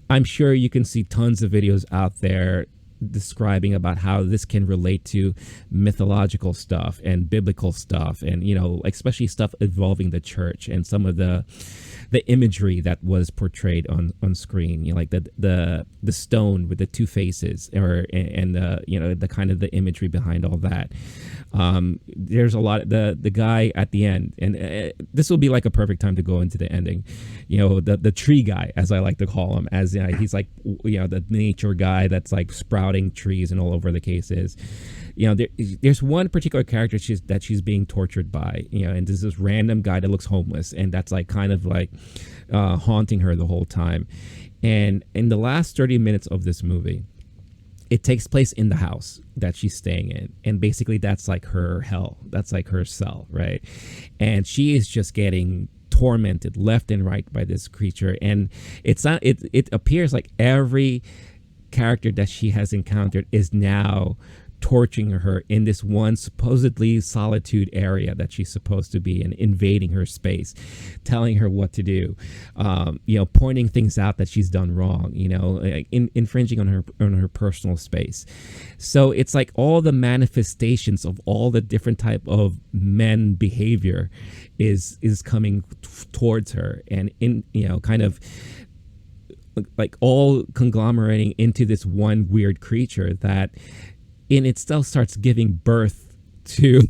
I'm sure you can see tons of videos out there describing about how this can relate to mythological stuff and biblical stuff, and especially stuff involving the church and some of the imagery that was portrayed on screen, like the stone with the two faces, and the kind of the imagery behind all that. There's a lot, the guy at the end, and this will be like a perfect time to go into the ending, the tree guy, as I like to call him, as he's like the nature guy that's like sprouting trees and all over the cases. There's one particular character that she's being tortured by, and there's this random guy that looks homeless, and that's like kind of like haunting her the whole time. And in the last 30 minutes of this movie, it takes place in the house that she's staying in, and basically that's like her hell, that's like her cell, right? And she is just getting tormented left and right by this creature, and it appears like every character that she has encountered is now torturing her in this one supposedly solitude area that she's supposed to be in, invading her space, telling her what to do, pointing things out that she's done wrong, infringing on her personal space. So it's like all the manifestations of all the different type of men behavior is coming towards her, and kind of like all conglomerating into this one weird creature that in itself starts giving birth to,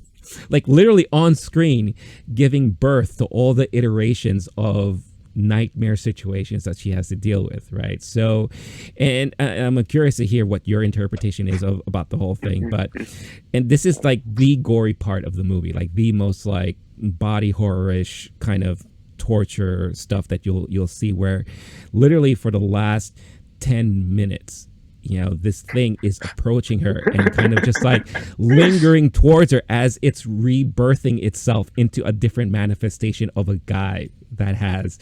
like, literally on screen, giving birth to all the iterations of nightmare situations that she has to deal with, right? So, and I'm curious to hear what your interpretation is about the whole thing, and this is like the gory part of the movie, like the most like body horror-ish kind of torture stuff that you'll see, where literally for the last 10 minutes this thing is approaching her and kind of just like lingering towards her as it's rebirthing itself into a different manifestation of a guy that's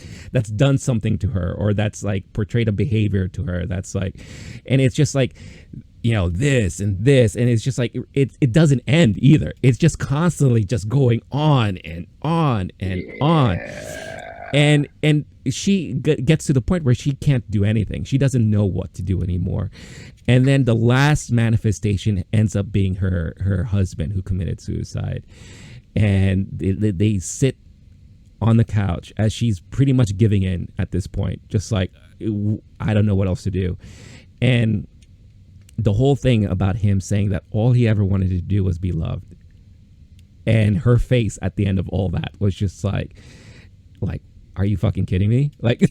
done something to her, or that's like portrayed a behavior to her that's like, and it's just like this and this, and it's just like it doesn't end either. It's just constantly just going on and on and on. And she gets to the point where she can't do anything. She doesn't know what to do anymore. And then the last manifestation ends up being her husband, who committed suicide. And they sit on the couch as she's pretty much giving in at this point, just like, I don't know what else to do. And the whole thing about him saying that all he ever wanted to do was be loved. And her face at the end of all that was just like, are you fucking kidding me? Like,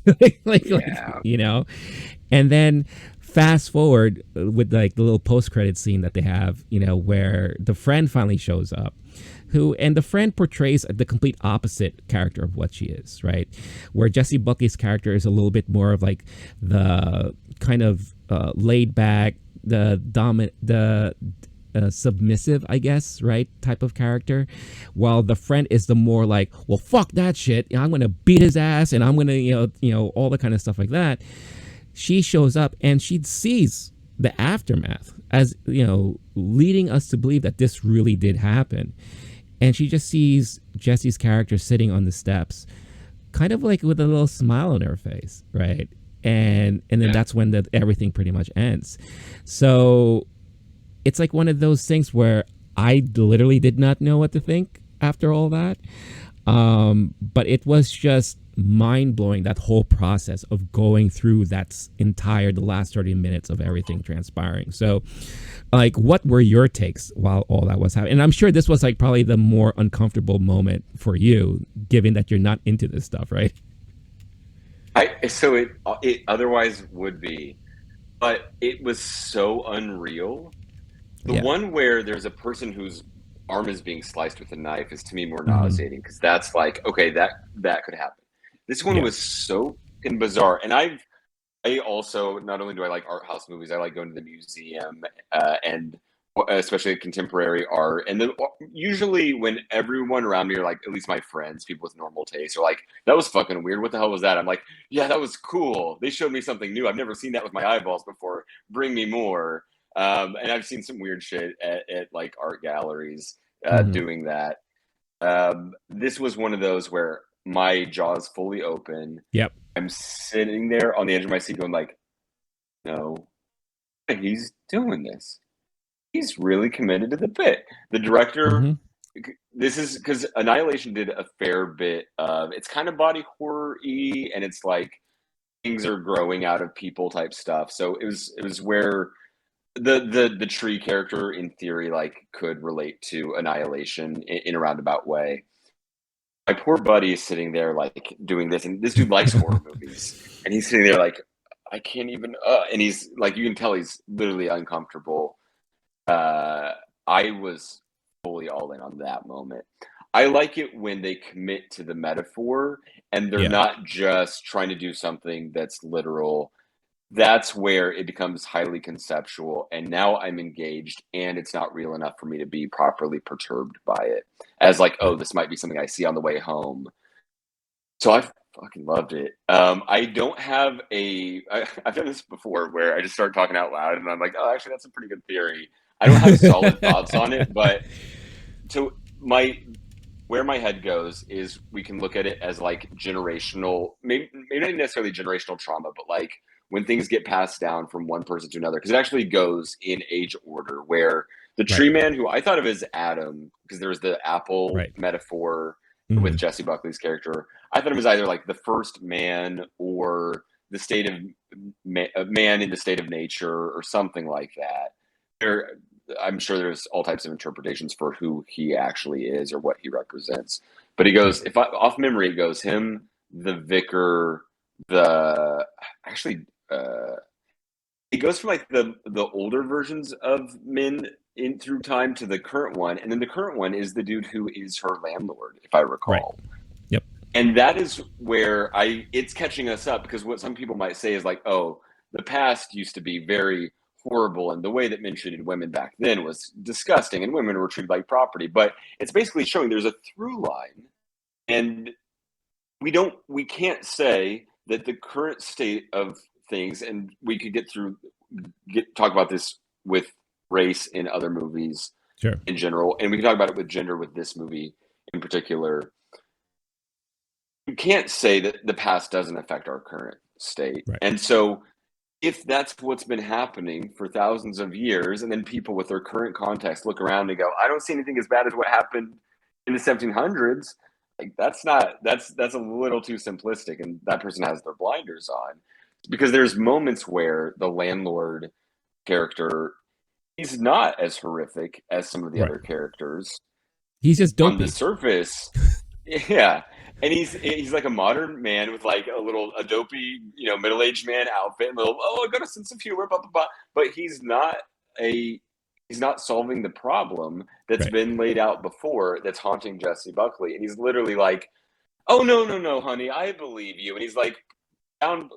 and then fast forward with like the little post-credit scene that they have, where the friend finally shows up, and the friend portrays the complete opposite character of what she is, right? Where Jessie Buckley's character is a little bit more of like the kind of laid back, submissive, I guess, right, type of character, while the friend is the more like, well, fuck that shit, I'm gonna beat his ass, and I'm gonna all the kind of stuff like that. She shows up and she sees the aftermath as leading us to believe that this really did happen, and she just sees Jessie's character sitting on the steps, kind of like with a little smile on her face, right? And then that's when everything pretty much ends. So it's like one of those things where I literally did not know what to think after all that. But it was just mind-blowing, that whole process of going through the last 30 minutes of everything transpiring. So, like, what were your takes while all that was happening? And I'm sure this was like probably the more uncomfortable moment for you, given that you're not into this stuff, right? So it otherwise would be, but it was so unreal. The one where there's a person whose arm is being sliced with a knife is, to me, more nauseating, because that's like, okay, that could happen. This one was so fucking bizarre. And I also, not only do I like art house movies, I like going to the museum, and especially contemporary art. And then usually when everyone around me are like, at least my friends, people with normal taste, are like, that was fucking weird. What the hell was that? I'm like, yeah, that was cool. They showed me something new. I've never seen that with my eyeballs before. Bring me more. And I've seen some weird shit at like art galleries doing that. This was one of those where my jaw's fully open. Yep. I'm sitting there on the edge of my seat going like, no, he's doing this. He's really committed to the bit. The director, this is because Annihilation did a fair bit of, it's kind of body horror-y, and it's like things are growing out of people type stuff. So it was where the tree character, in theory, like could relate to Annihilation in a roundabout way. My poor buddy is sitting there like doing this, and this dude likes horror movies, and he's sitting there like, I can't even, and he's like, you can tell he's literally uncomfortable. I was fully all in on that moment. I like it when they commit to the metaphor and they're not just trying to do something that's literal. That's where it becomes highly conceptual, and now I'm engaged, and it's not real enough for me to be properly perturbed by it. As like, oh, this might be something I see on the way home. So I fucking loved it. I don't have I've done this before where I just start talking out loud, and I'm like, oh, actually, that's a pretty good theory. I don't have solid thoughts on it, but to my where my head goes is we can look at it as like generational, maybe not necessarily generational trauma, but like when things get passed down from one person to another, because it actually goes in age order. Where the Right. tree man, who I thought of as Adam, because there's the apple Right. metaphor with Mm-hmm. Jessie Buckley's character, I thought of as either like the first man or the state of man in the state of nature or something like that. There, I'm sure there's all types of interpretations for who he actually is or what he represents. But he Right. goes, if I, off memory, it goes him, the vicar, the actually, it goes from like the older versions of men in through time to the current one, and then the current one is the dude who is her landlord, if I Right. recall. Yep. And that is where it's catching us up, because what some people might say is like, oh, the past used to be very horrible and the way that men treated women back then was disgusting and women were treated like property. But it's basically showing there's a through line, and we can't say that the current state of things, and we could talk about this with race in other movies Sure. in general, and we can talk about it with gender with this movie in particular. You can't say that the past doesn't affect our current state. Right. And so if that's what's been happening for thousands of years, and then people with their current context look around and go, I don't see anything as bad as what happened in the 1700s, like that's a little too simplistic, and that person has their blinders on. Because there's moments where the landlord character, he's not as horrific as some of the Right. other characters He's just on the dopey. surface. Yeah. And he's like a modern man with like a dopey, middle-aged man outfit, and I got a sense of humor, blah blah blah. But he's not solving the problem that's Right. been laid out before, that's haunting Jessie Buckley. And he's literally like, oh no, honey, I believe you. And he's like down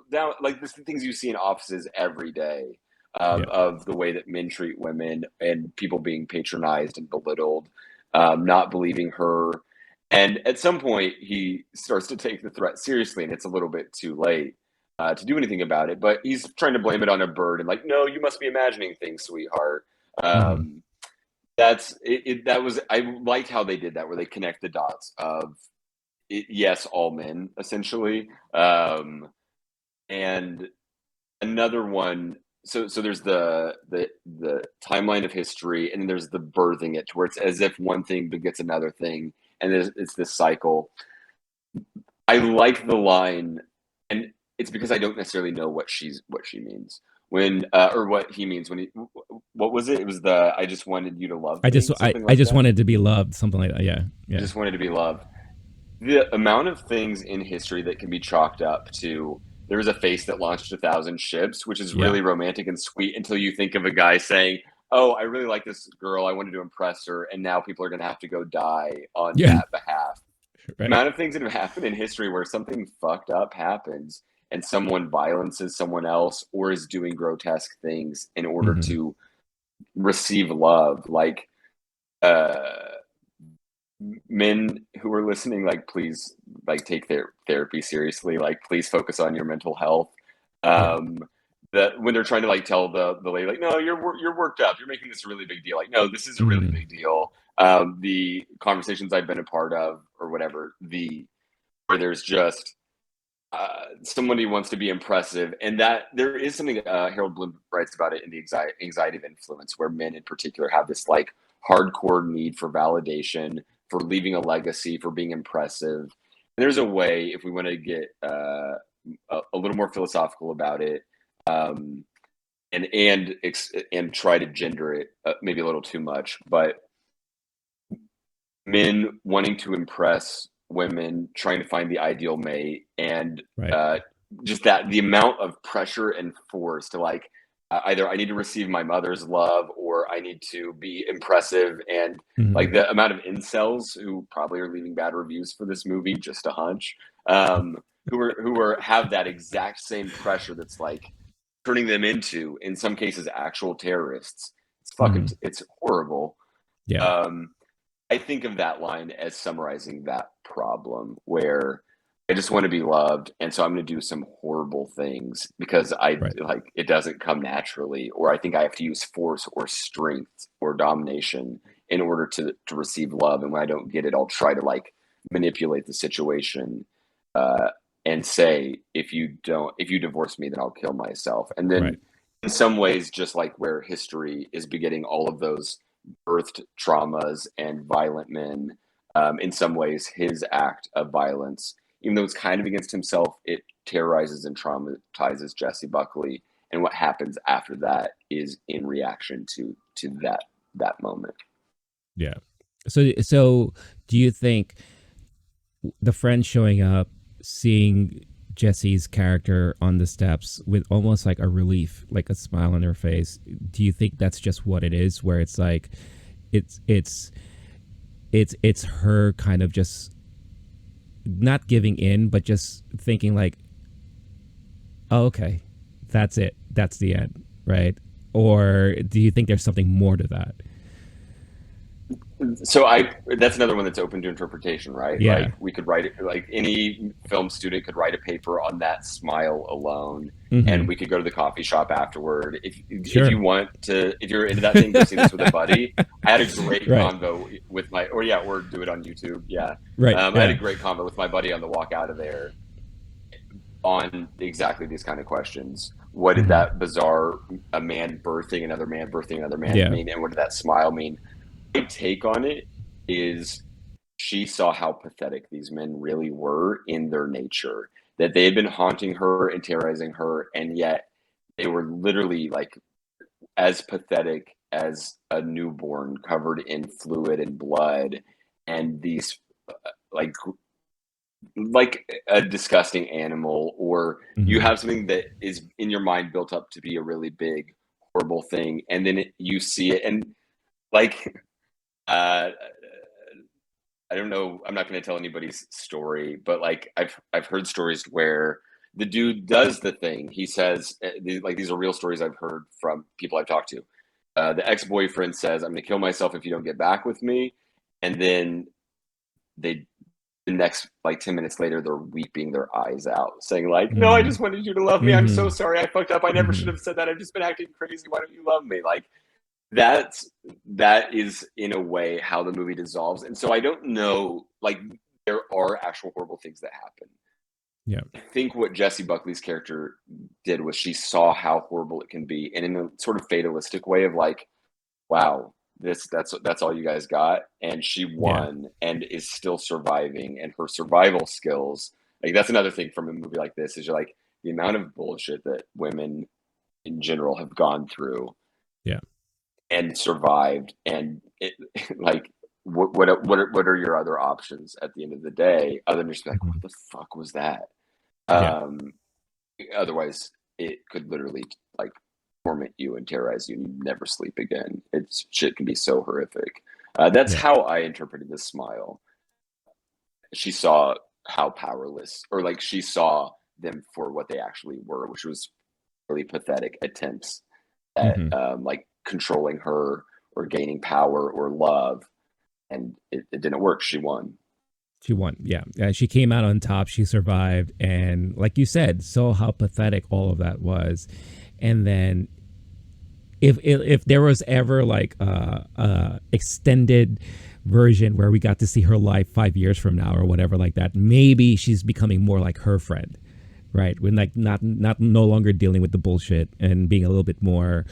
like the things you see in offices every day, Yeah. of the way that men treat women and people being patronized and belittled, not believing her. And at some point, he starts to take the threat seriously, and it's a little bit too late to do anything about it. But he's trying to blame it on a bird, and like, no, you must be imagining things, sweetheart. Mm-hmm. That's it. That was, I liked how they did that, where they connect the dots of yes, all men essentially, and another one. So there's the timeline of history, and then there's the birthing it, to where it's as if one thing begets another thing, and it's this cycle. I like the line, and it's because I don't necessarily know what she means when, or what he means when he. What was it? It was I just wanted you to love me, something I like just that. wanted to be loved, something like that. Yeah. I Yeah. just wanted to be loved. The amount of things in history that can be chalked up to, there was a face that launched 1,000 ships, which is Yeah. really romantic and sweet, until you think of a guy saying, oh, I really like this girl, I wanted to impress her, and now people are going to have to go die on Yeah. that behalf. The Right. amount of things that have happened in history where something fucked up happens and someone violences someone else or is doing grotesque things in order Mm-hmm. to receive love, like, men who are listening, like, please, like, take their therapy seriously, like, please focus on your mental health. Yeah. um that when they're trying to like tell the lady, like, no, you're worked up, you're making this a really big deal, like, no, this is a really Mm-hmm. big deal. The conversations I've been a part of, or whatever, where there's just somebody wants to be impressive, and that there is something, Harold Bloom writes about it in the anxiety of influence, where men in particular have this like hardcore need for validation, for leaving a legacy, for being impressive. And there's a way, if we want to get a little more philosophical about it, um, and try to gender it, maybe a little too much, but men wanting to impress women, trying to find the ideal mate, and Right. uh, just that the amount of pressure and force to like, either I need to receive my mother's love or I need to be impressive, and Mm-hmm. like the amount of incels who probably are leaving bad reviews for this movie, just a hunch, who are have that exact same pressure that's like turning them into, in some cases, actual terrorists. Mm-hmm. It's horrible. Yeah. um I think of that line as summarizing that problem, where I just want to be loved, and so I'm going to do some horrible things because Right. it doesn't come naturally, or I think I have to use force or strength or domination in order to receive love. And when I don't get it, I'll try to like manipulate the situation, uh, and say, if you divorce me, then I'll kill myself. And then Right. in some ways, just like where history is begetting all of those birthed traumas and violent men, in some ways, his act of violence, even though it's kind of against himself, it terrorizes and traumatizes Jessie Buckley. And what happens after that is in reaction to that moment. Yeah. So do you think the friend showing up, seeing Jessie's character on the steps with almost like a relief, like a smile on her face, do you think that's just what it is, where it's like it's her kind of just not giving in, but just thinking like, oh, okay, that's it, that's the end, right? Or do you think there's something more to that? So that's another one that's open to interpretation, right? Yeah. Like we could write it, like any film student could write a paper on that smile alone, and we could go to the coffee shop afterward. If you want to, if you're into that thing, go see this with a buddy. I had a great convo with or do it on YouTube. Yeah. Right. I had a great convo with my buddy on the walk out of there on exactly these kind of questions. What did that bizarre, a man birthing another man mean? And what did that smile mean? My take on it is she saw how pathetic these men really were in their nature, that they had been haunting her and terrorizing her, and yet they were literally like as pathetic as a newborn covered in fluid and blood, and these like a disgusting animal, or you have something that is in your mind built up to be a really big horrible thing, and then you see it, and like I don't know. I'm not going to tell anybody's story, but like I've heard stories where the dude does the thing. He says, these are real stories I've heard from people I've talked to. The ex-boyfriend says, "I'm going to kill myself if you don't get back with me," and then the next like 10 minutes later, they're weeping their eyes out, saying like, "No, I just wanted you to love me. I'm so sorry. I fucked up. I never should have said that. I've just been acting crazy. Why don't you love me?" Like that is in a way how the movie dissolves. And so I don't know, like there are actual horrible things that happen. Yeah. I think what Jessie Buckley's character did was she saw how horrible it can be, and in a sort of fatalistic way of like, wow, that's all you guys got. And she won and is still surviving, and her survival skills, like that's another thing from a movie like this, is you're like the amount of bullshit that women in general have gone through. Yeah. And survived, and it, like what are your other options at the end of the day other than just like, what the fuck was that? Otherwise it could literally like torment you and terrorize you, and you never sleep again. Shit can be so horrific. That's how I interpreted this smile. She saw how powerless, or like she saw them for what they actually were, which was really pathetic attempts at like controlling her or gaining power or love, and it didn't work. She won. Yeah. She came out on top. She survived, and like you said, saw how pathetic all of that was. And then if there was ever like a extended version where we got to see her life 5 years from now or whatever like that, maybe she's becoming more like her friend, right? When like not no longer dealing with the bullshit and being a little bit more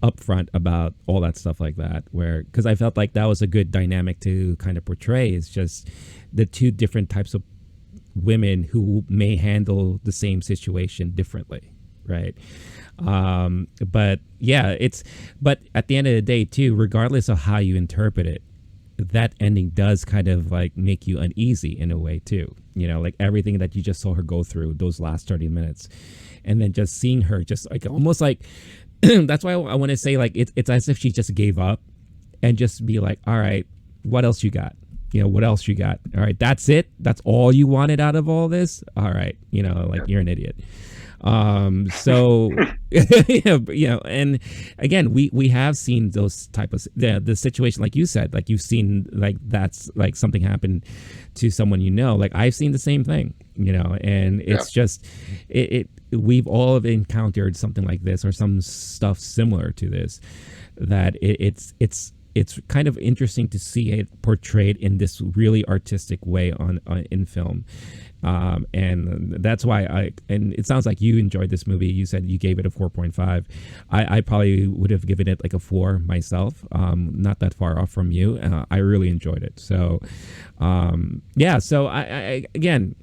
upfront about all that stuff like that, where, because I felt like that was a good dynamic to kind of portray, is just the two different types of women who may handle the same situation differently, right? But yeah, but at the end of the day too, regardless of how you interpret it, that ending does kind of like make you uneasy in a way too, you know, like everything that you just saw her go through those last 30 minutes, and then just seeing her just like almost like that's why I want to say like it's as if she just gave up and just be like, all right, what else you got? what else you got? All right, that's it. That's all you wanted out of all this. All right, like you're an idiot. So and again, we have seen those type of the situation, like you said, like you've seen, like that's like something happened to someone, like I've seen the same thing, and it's just we've all encountered something like this or some stuff similar to this, that it's kind of interesting to see it portrayed in this really artistic way on in film. And that's why and it sounds like you enjoyed this movie. You said you gave it a 4.5. I probably would have given it like a 4 myself. Not that far off from you. I really enjoyed it. So, so I again,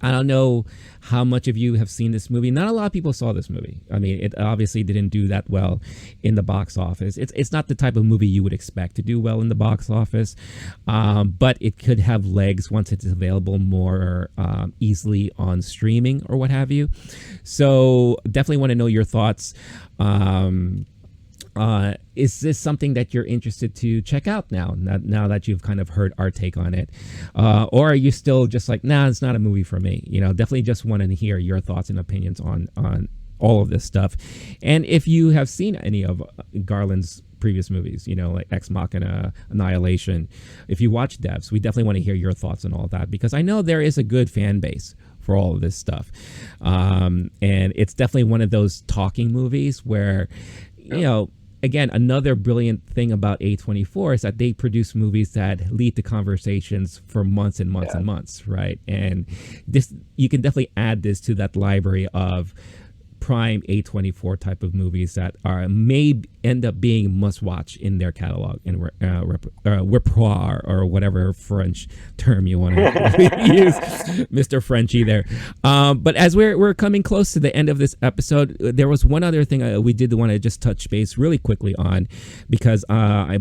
I don't know how much of you have seen this movie. Not a lot of people saw this movie. I mean, it obviously didn't do that well in the box office. It's not the type of movie you would expect to do well in the box office, but it could have legs once it's available more easily on streaming or what have you. So definitely want to know your thoughts. Is this something that you're interested to check out now that you've kind of heard our take on it? Or are you still just like, nah, it's not a movie for me? Definitely just want to hear your thoughts and opinions on all of this stuff. And if you have seen any of Garland's previous movies, like Ex Machina, Annihilation, if you watch Devs, we definitely want to hear your thoughts on all of that, because I know there is a good fan base for all of this stuff. And it's definitely one of those talking movies where, again, another brilliant thing about A24 is that they produce movies that lead to conversations for months and months and months, right? And this, you can definitely add this to that library of prime A24 type of movies that may end up being must watch in their catalog and repertoire, or whatever French term you want to use, Mr. Frenchy there. But as we're coming close to the end of this episode, there was one other thing we did want to just touch base really quickly on, because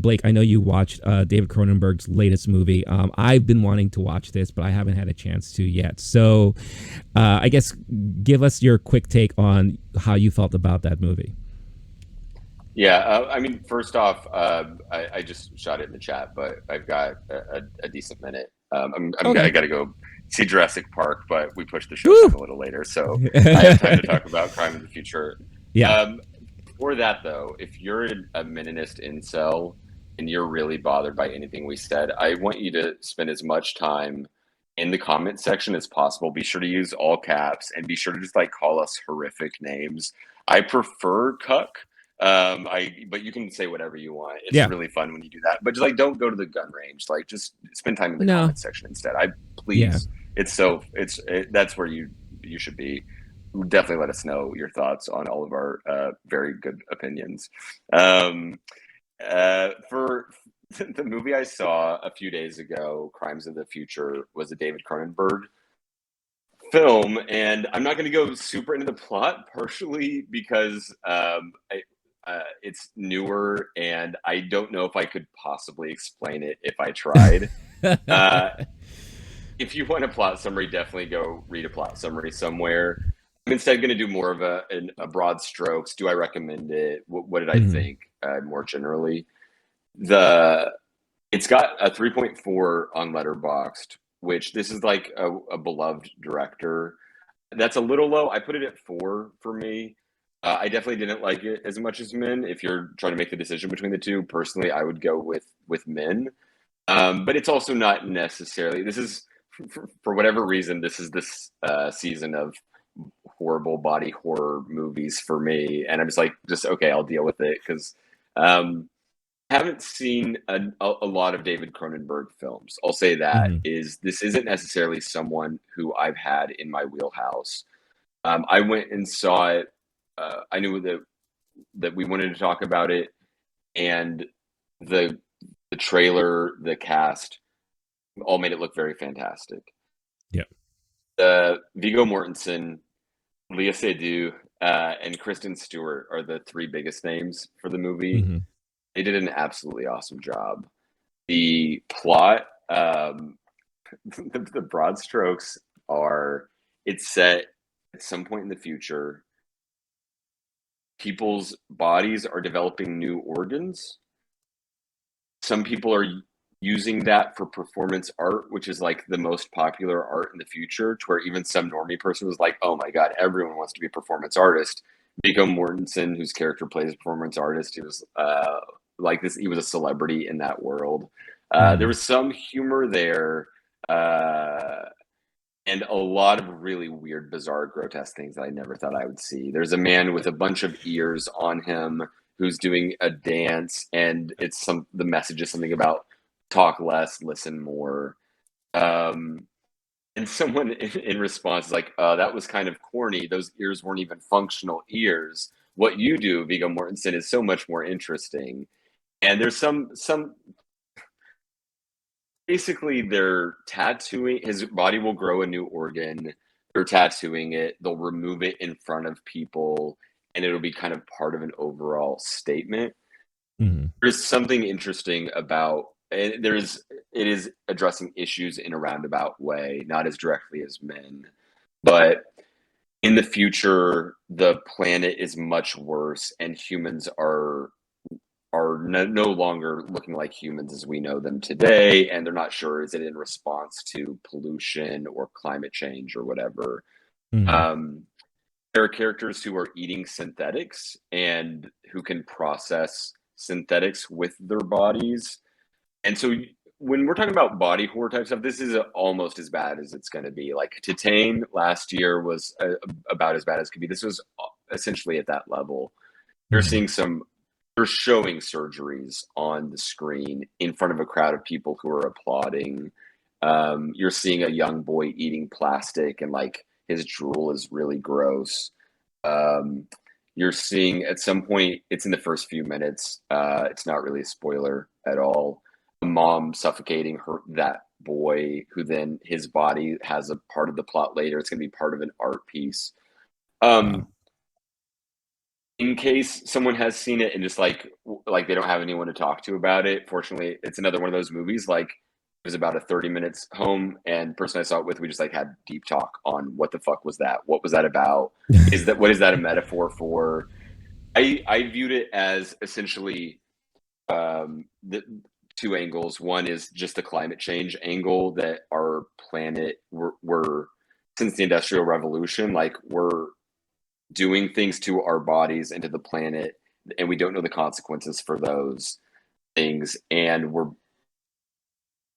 Blake, I know you watched David Cronenberg's latest movie. I've been wanting to watch this, but I haven't had a chance to yet. So I guess give us your quick take on how you felt about that movie. Yeah, I mean, first off, I just shot it in the chat, but I've got a decent minute. I got to go see Jurassic Park, but we pushed the show time a little later, so I have time to talk about Crime of the Future. Yeah. For that, though, if you're a meninist incel and you're really bothered by anything we said, I want you to spend as much time in the comment section as possible. Be sure to use all caps, and be sure to just call us horrific names. I prefer cuck. But you can say whatever you want. It's really fun when you do that. But just don't go to the gun range. Just spend time in the comment section instead. That's where you should be. Definitely let us know your thoughts on all of our very good opinions. For the movie I saw a few days ago, Crimes of the Future, was a David Cronenberg film, and I'm not going to go super into the plot, partially because it's newer, and I don't know if I could possibly explain it if I tried. If you want a plot summary, definitely go read a plot summary somewhere. I'm instead going to do more of a broad strokes. Do I recommend it? What did I think more generally? It's got a 3.4 on Letterboxd, which this is a beloved director. That's a little low. I put it at 4 for me. I definitely didn't like it as much as Men. If you're trying to make the decision between the two, personally, I would go with Men. But it's also not necessarily. This is for whatever reason. This is this season of horrible body horror movies for me, and I'm just okay. I'll deal with it, because I haven't seen a lot of David Cronenberg films. I'll say that this isn't necessarily someone who I've had in my wheelhouse. I went and saw it. I knew that we wanted to talk about it, and the trailer, the cast, all made it look very fantastic. Yeah. Viggo Mortensen, Léa Seydoux, and Kristen Stewart are the 3 biggest names for the movie. They did an absolutely awesome job. The plot, the broad strokes are, it's set at some point in the future. People's bodies are developing new organs. Some people are using that for performance art, which is like the most popular art in the future, to where even some normie person was like, oh my God, everyone wants to be a performance artist. Viggo Mortensen, whose character plays a performance artist, he was like this, he was a celebrity in that world. There was some humor there, and a lot of really weird, bizarre, grotesque things that I never thought I would see. There's a man with a bunch of ears on him who's doing a dance, and the message is something about talk less, listen more. Um, and someone in response is like, that was kind of corny. Those ears weren't even functional ears. What you do, Viggo Mortensen, is so much more interesting. And there's some basically they're tattooing his body will grow a new organ. They're tattooing it. They'll remove it in front of people, and it'll be kind of part of an overall statement. There's something interesting about it is addressing issues in a roundabout way, not as directly as men. But in the future, the planet is much worse, and humans are no longer looking like humans as we know them today, and they're not sure, is it in response to pollution or climate change or whatever. Um, there are characters who are eating synthetics and who can process synthetics with their bodies. And so when we're talking about body horror type stuff, this is almost as bad as it's going to be. Like Titane last year was about as bad as could be. This was essentially at that level. You're seeing they're showing surgeries on the screen in front of a crowd of people who are applauding. You're seeing a young boy eating plastic, and like his drool is really gross. You're seeing at some point, it's in the first few minutes, it's not really a spoiler at all, a mom suffocating that boy, who then his body has a part of the plot later. It's going to be part of an art piece. In case someone has seen it and just like they don't have anyone to talk to about it, fortunately, it's another one of those movies. Like it was about a 30 minutes home, and the person I saw it with, we just like had deep talk on what the fuck was that? What was that about? What is that a metaphor for? I viewed it as essentially the two angles. One is just the climate change angle, that our planet we're since the Industrial Revolution, like we're doing things to our bodies and to the planet, and we don't know the consequences for those things, and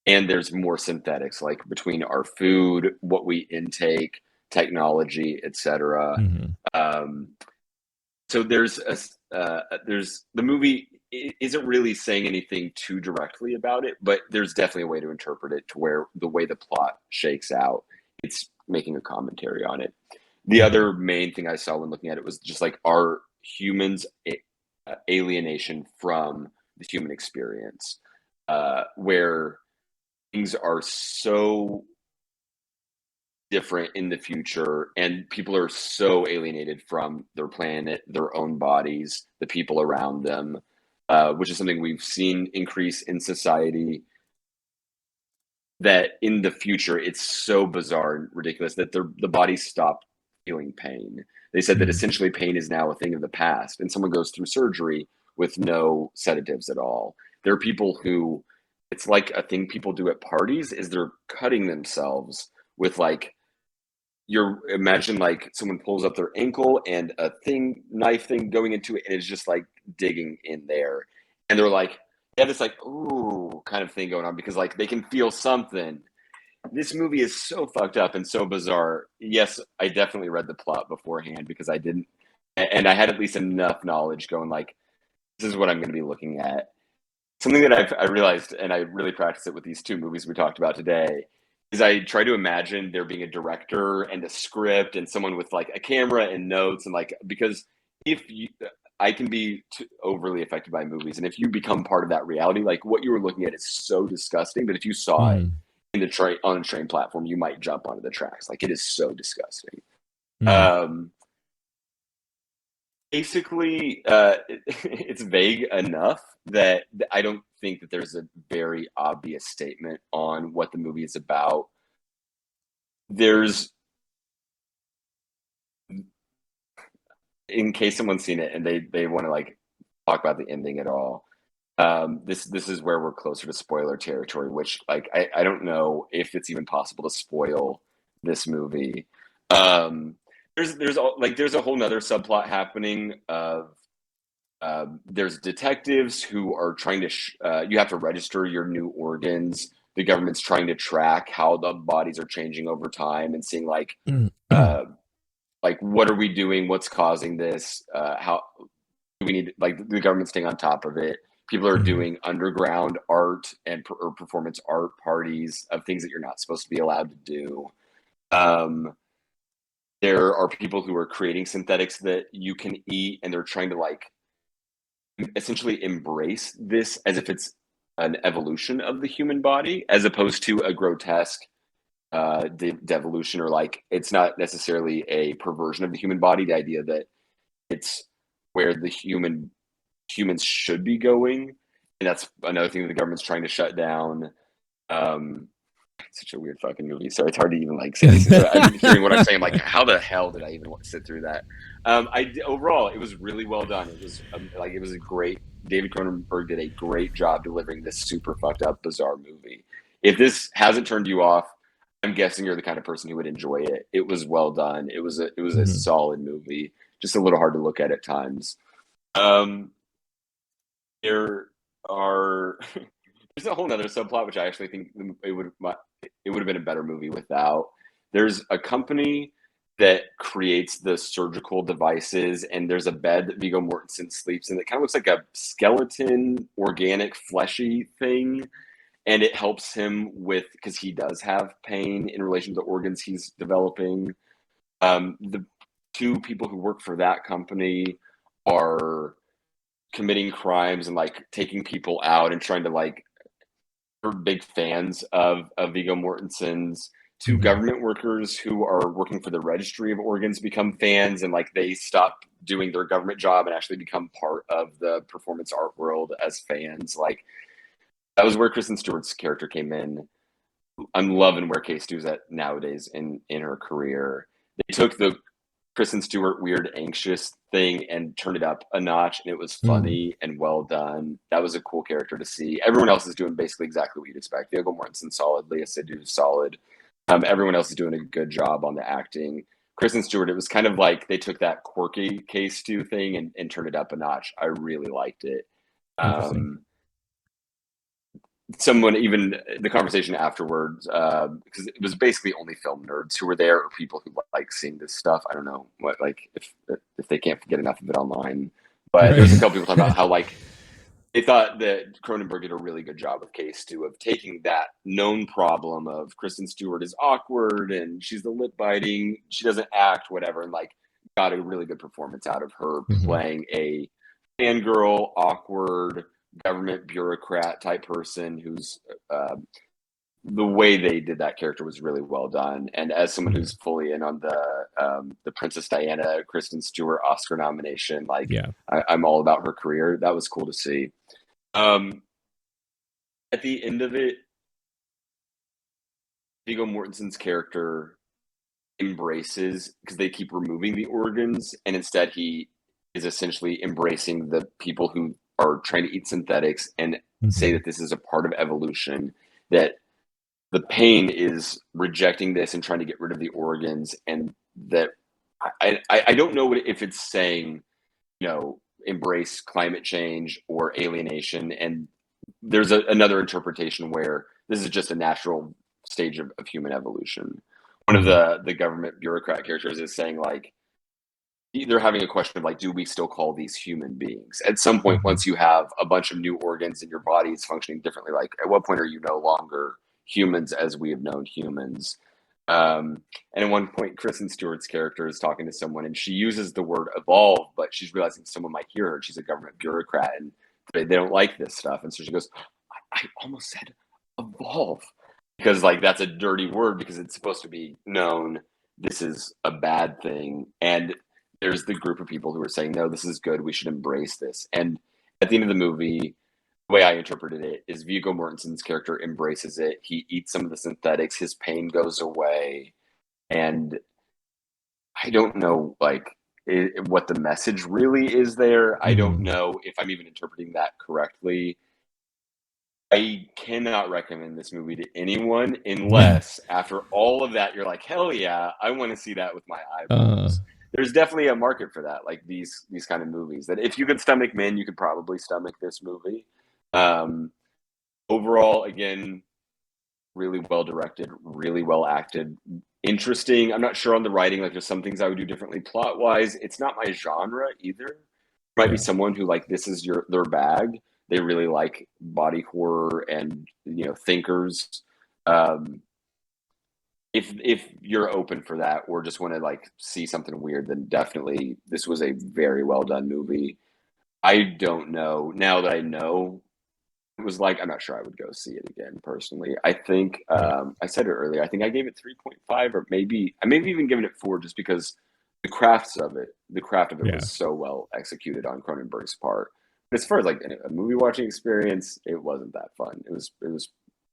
there's more synthetics, like between our food, what we intake, technology, etc. So there's the movie isn't really saying anything too directly about it, but there's definitely a way to interpret it to where the way the plot shakes out, it's making a commentary on it. The other main thing I saw when looking at it was just like, are humans alienation from the human experience, where things are so different in the future, and people are so alienated from their planet, their own bodies, the people around them, which is something we've seen increase in society, that in the future it's so bizarre and ridiculous that the bodies stop feeling pain. They said that essentially pain is now a thing of the past, and someone goes through surgery with no sedatives at all. There are people who, it's like a thing people do at parties, is they're cutting themselves with like, imagine like someone pulls up their ankle and a knife thing going into it, and it's just like digging in there, and they're like, they have this like ooh kind of thing going on because like they can feel something. This movie is so fucked up and so bizarre. Yes, I definitely read the plot beforehand because I didn't, and I had at least enough knowledge going like, this is what I'm going to be looking at. Something that I realized, and I really practiced it with these two movies we talked about today, is I try to imagine there being a director and a script and someone with like a camera and notes, and like, because if you, I can be overly affected by movies, and if you become part of that reality, like what you were looking at is so disgusting, but if you saw it in the train on a train platform, you might jump onto the tracks. Like it is so disgusting. Basically, it's vague enough that I don't think that there's a very obvious statement on what the movie is about. There's, in case someone's seen it and they want to like talk about the ending at all, This is where we're closer to spoiler territory, which like I don't know if it's even possible to spoil this movie. There's a whole nother subplot happening of there's detectives who are trying to you have to register your new organs. The government's trying to track how the bodies are changing over time and seeing like what are we doing, what's causing this, how do we need, like the government staying on top of it. People are doing underground art or performance art parties of things that you're not supposed to be allowed to do. There are people who are creating synthetics that you can eat, and they're trying to like essentially embrace this as if it's an evolution of the human body, as opposed to a grotesque devolution, or like it's not necessarily a perversion of the human body. The idea that it's where the humans should be going, and that's another thing that the government's trying to shut down. It's such a weird fucking movie, so it's hard to even like say this. I'm hearing what I'm saying, like how the hell did I even want to sit through that? Overall, it was really well done. It was like it was a great. David Cronenberg did a great job delivering this super fucked up, bizarre movie. If this hasn't turned you off, I'm guessing you're the kind of person who would enjoy it. It was well done. It was a solid movie. Just a little hard to look at times. There are there's a whole nother subplot which I actually think it would have been a better movie without. There's a company that creates the surgical devices, and there's a bed that Viggo Mortensen sleeps in that kind of looks like a skeleton, organic, fleshy thing. And it helps him with, because he does have pain in relation to the organs he's developing. The two people who work for that company are committing crimes and like taking people out and trying to like, are big fans of Viggo Mortensen's. Two government workers who are working for the registry of organs become fans, and like they stop doing their government job and actually become part of the performance art world as fans. Like that was where Kristen Stewart's character came in. I'm loving where Kay Stu's at nowadays in her career. They took the Kristen Stewart weird anxious thing and turned it up a notch, and it was funny and well done. That was a cool character to see. Everyone else is doing basically exactly what you'd expect. Viggo Mortensen solid, Léa Seydoux solid. Everyone else is doing a good job on the acting. Kristen Stewart, it was kind of like they took that quirky Kay Stu thing and turned it up a notch. I really liked it. Someone, even the conversation afterwards, because it was basically only film nerds who were there, or people who like seeing this stuff. I don't know what, like if they can't get enough of it online, but there's a couple people talking about how like they thought that Cronenberg did a really good job with Case 2 of taking that known problem of Kristen Stewart is awkward and she's the lip biting, she doesn't act, whatever, and like got a really good performance out of her playing a fangirl, awkward government bureaucrat type person who's the way they did that character was really well done. And as someone who's fully in on the Princess Diana Kristen Stewart Oscar nomination, like I'm all about her career. That was cool to see. At the end of it, Viggo Mortensen's character embraces, because they keep removing the organs, and instead he is essentially embracing the people who are trying to eat synthetics and say that this is a part of evolution, that the pain is rejecting this and trying to get rid of the organs, and that I don't know if it's saying, you know, embrace climate change or alienation. And there's another interpretation where this is just a natural stage of human evolution. One of the government bureaucrat characters is saying like, they're having a question of like, do we still call these human beings? At some point, once you have a bunch of new organs and your body is functioning differently, like at what point are you no longer humans as we have known humans? And at one point, Kristen Stewart's character is talking to someone and she uses the word evolve, but she's realizing someone might hear her. She's a government bureaucrat and they don't like this stuff. And so she goes, I almost said evolve, because like that's a dirty word, because it's supposed to be known this is a bad thing. And there's the group of people who are saying, no, this is good, we should embrace this. And at the end of the movie, the way I interpreted it is Viggo Mortensen's character embraces it. He eats some of the synthetics, his pain goes away. And I don't know, like, what the message really is there. I don't Mm-hmm. know if I'm even interpreting that correctly. I cannot recommend this movie to anyone unless after all of that, you're like, hell yeah, I want to see that with my eyeballs. There's definitely a market for that, like these kind of movies. That if you could stomach Men, you could probably stomach this movie. Overall, again, really well directed, really well acted, interesting. I'm not sure on the writing. Like, there's some things I would do differently plot wise. It's not my genre either. Might be Yeah. someone who like this is their bag. They really like body horror and thinkers. Um, if you're open for that or just want to like see something weird, then definitely this was a very well done movie. I don't know now that I know it was like, I'm not sure I would go see it again personally. I think Yeah. I said it earlier. I think I gave it 3.5, or maybe I maybe even given it 4, just because the craft of it Yeah. was so well executed on Cronenberg's part. But as far as like a movie watching experience, it wasn't that fun. It was.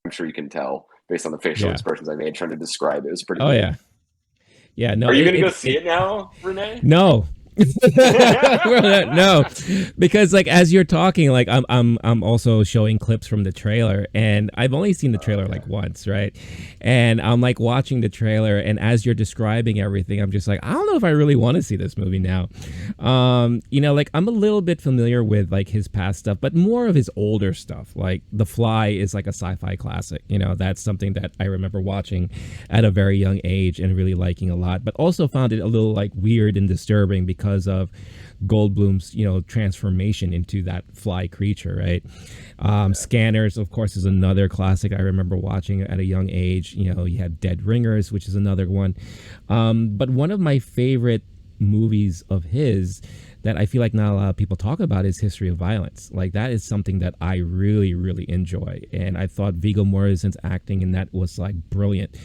I'm sure you can tell based on the facial Yeah. expressions I made trying to describe it. It was pretty Oh weird. yeah. Yeah. No. Are you going to go see it now, Rene? No. No, because like as you're talking, like I'm also showing clips from the trailer, and I've only seen the trailer like once, right? And I'm like watching the trailer, and as you're describing everything, I'm just like, I don't know if I really want to see this movie now. Like I'm a little bit familiar with like his past stuff, but more of his older stuff. Like The Fly is like a sci-fi classic. That's something that I remember watching at a very young age and really liking a lot, but also found it a little like weird and disturbing because of Goldblum's, transformation into that fly creature, right? Scanners, of course, is another classic I remember watching at a young age. You had Dead Ringers, which is another one. But one of my favorite movies of his that I feel like not a lot of people talk about is History of Violence. Like that is something that I really, really enjoy. And I thought Viggo Mortensen's acting in that was like brilliant.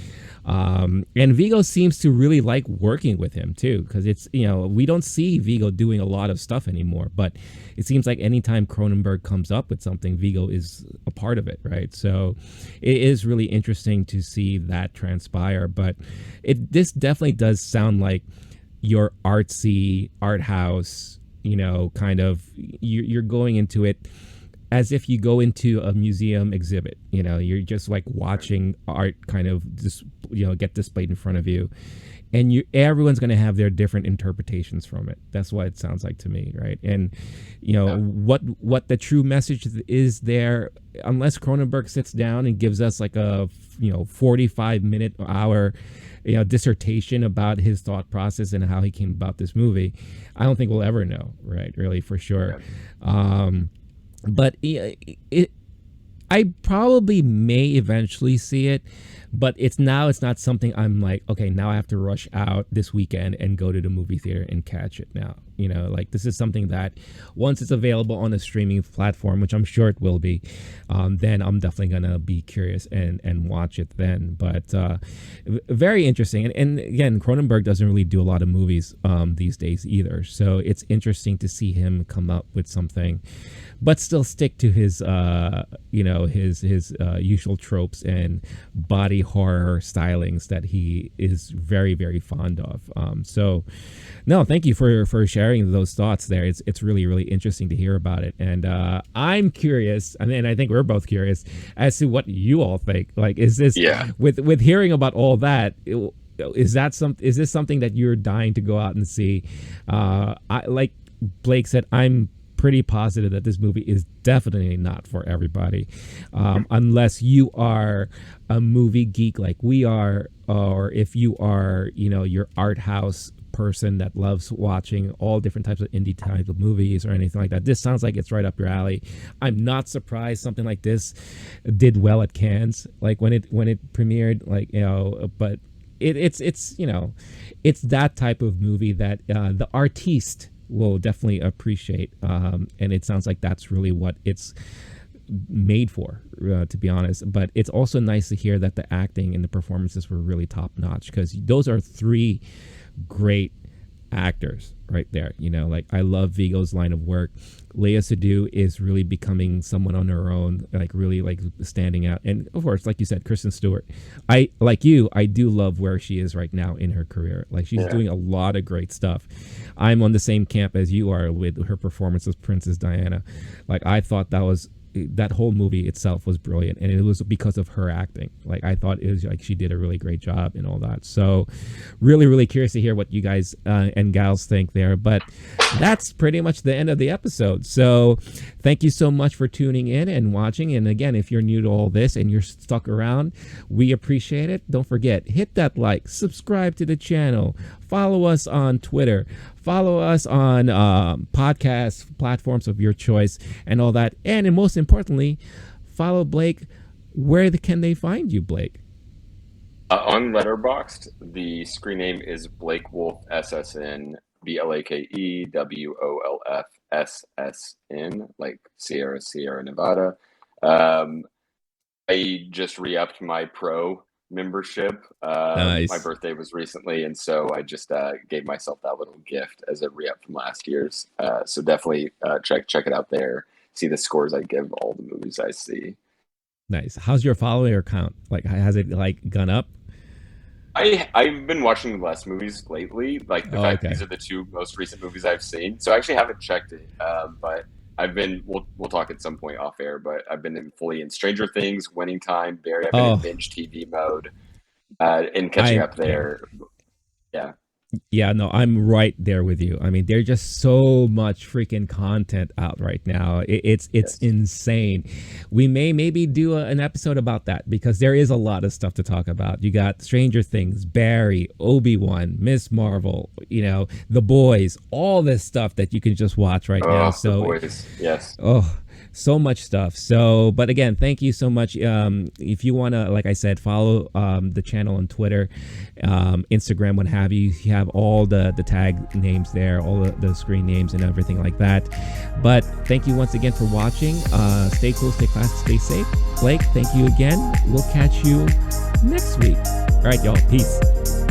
And Viggo seems to really like working with him too, because it's, we don't see Viggo doing a lot of stuff anymore, but it seems like anytime Cronenberg comes up with something, Viggo is a part of it, right? So it is really interesting to see that transpire, but this definitely does sound like your artsy art house, kind of, you're going into it as if you go into a museum exhibit. You're just like watching art kind of get displayed in front of you, and everyone's going to have their different interpretations from it. That's what it sounds like to me, right? And what the true message is there, unless Cronenberg sits down and gives us like a 45-minute hour dissertation about his thought process and how he came about this movie, I don't think we'll ever know, right? Really, for sure. But I probably may eventually see it, but it's not something I'm like, okay, now I have to rush out this weekend and go to the movie theater and catch it now. Like this is something that once it's available on a streaming platform, which I'm sure it will be, then I'm definitely gonna be curious and watch it then. But very interesting. And again, Cronenberg doesn't really do a lot of movies these days either. So it's interesting to see him come up with something, but still stick to his his usual tropes and body horror stylings that he is very, very fond of. So no, thank you for sharing those thoughts there. It's really, really interesting to hear about it. And I'm curious, and I think we're both curious as to what you all think. Like, is this with hearing about all that, is this something that you're dying to go out and see? Like Blake said, I'm pretty positive that this movie is definitely not for everybody, unless you are a movie geek like we are, or if you are, your art house person that loves watching all different types of indie type of movies or anything like that. This sounds like it's right up your alley. I'm not surprised something like this did well at Cannes, like when it premiered, like, but it's it's that type of movie that the artiste will definitely appreciate, and it sounds like that's really what it's made for, to be honest. But it's also nice to hear that the acting and the performances were really top notch, because those are three great actors, right there. You know, like I love Vigo's line of work. Léa Seydoux is really becoming someone on her own, like really like standing out. And of course, like you said, Kristen Stewart. I do love where she is right now in her career. Like she's doing a lot of great stuff. I'm on the same camp as you are with her performance as Princess Diana. Like I thought that whole movie itself was brilliant, and it was because of her acting. Like I thought it was like she did a really great job and all that. So really, really curious to hear what you guys and gals think there. But that's pretty much the end of the episode. So thank you so much for tuning in and watching. And again, if you're new to all this and you're stuck around, we appreciate it. Don't forget, hit that like, subscribe to the channel, follow us on Twitter, follow us on podcast platforms of your choice and all that. And most importantly, follow Blake. Where can they find you, Blake? On Letterboxd, the screen name is Blake Wolf SSN, BLAKEWOLFSSN, like Sierra Nevada. I just re-upped my pro membership. Nice. My birthday was recently, and so I just gave myself that little gift as a re-up from last year's. So definitely check it out there. See the scores I give all the movies I see. Nice. How's your follower count? Like, has it like gone up? I've been watching less movies lately. Like the fact these are the two most recent movies I've seen. So I actually haven't checked it, but I've been. We'll talk at some point off air. But I've been fully in Stranger Things, Winning Time, Barry. I've been in binge TV mode, and catching up there. Yeah, no, I'm right there with you. I mean, there's just so much freaking content out right now. It's insane. We maybe do an episode about that because there is a lot of stuff to talk about. You got Stranger Things, Barry, Obi-Wan, Miss Marvel, you know, The Boys, all this stuff that you can just watch right now. So, The Boys, yes. Oh, so much stuff. So, but again, thank you so much. If you want to, like I said, follow the channel on Twitter, Instagram, what have you. You have all the tag names there, all the screen names and everything like that. But thank you once again for watching. Stay cool, stay classy, stay safe. Blake, thank you again. We'll catch you next week. All right, y'all. Peace.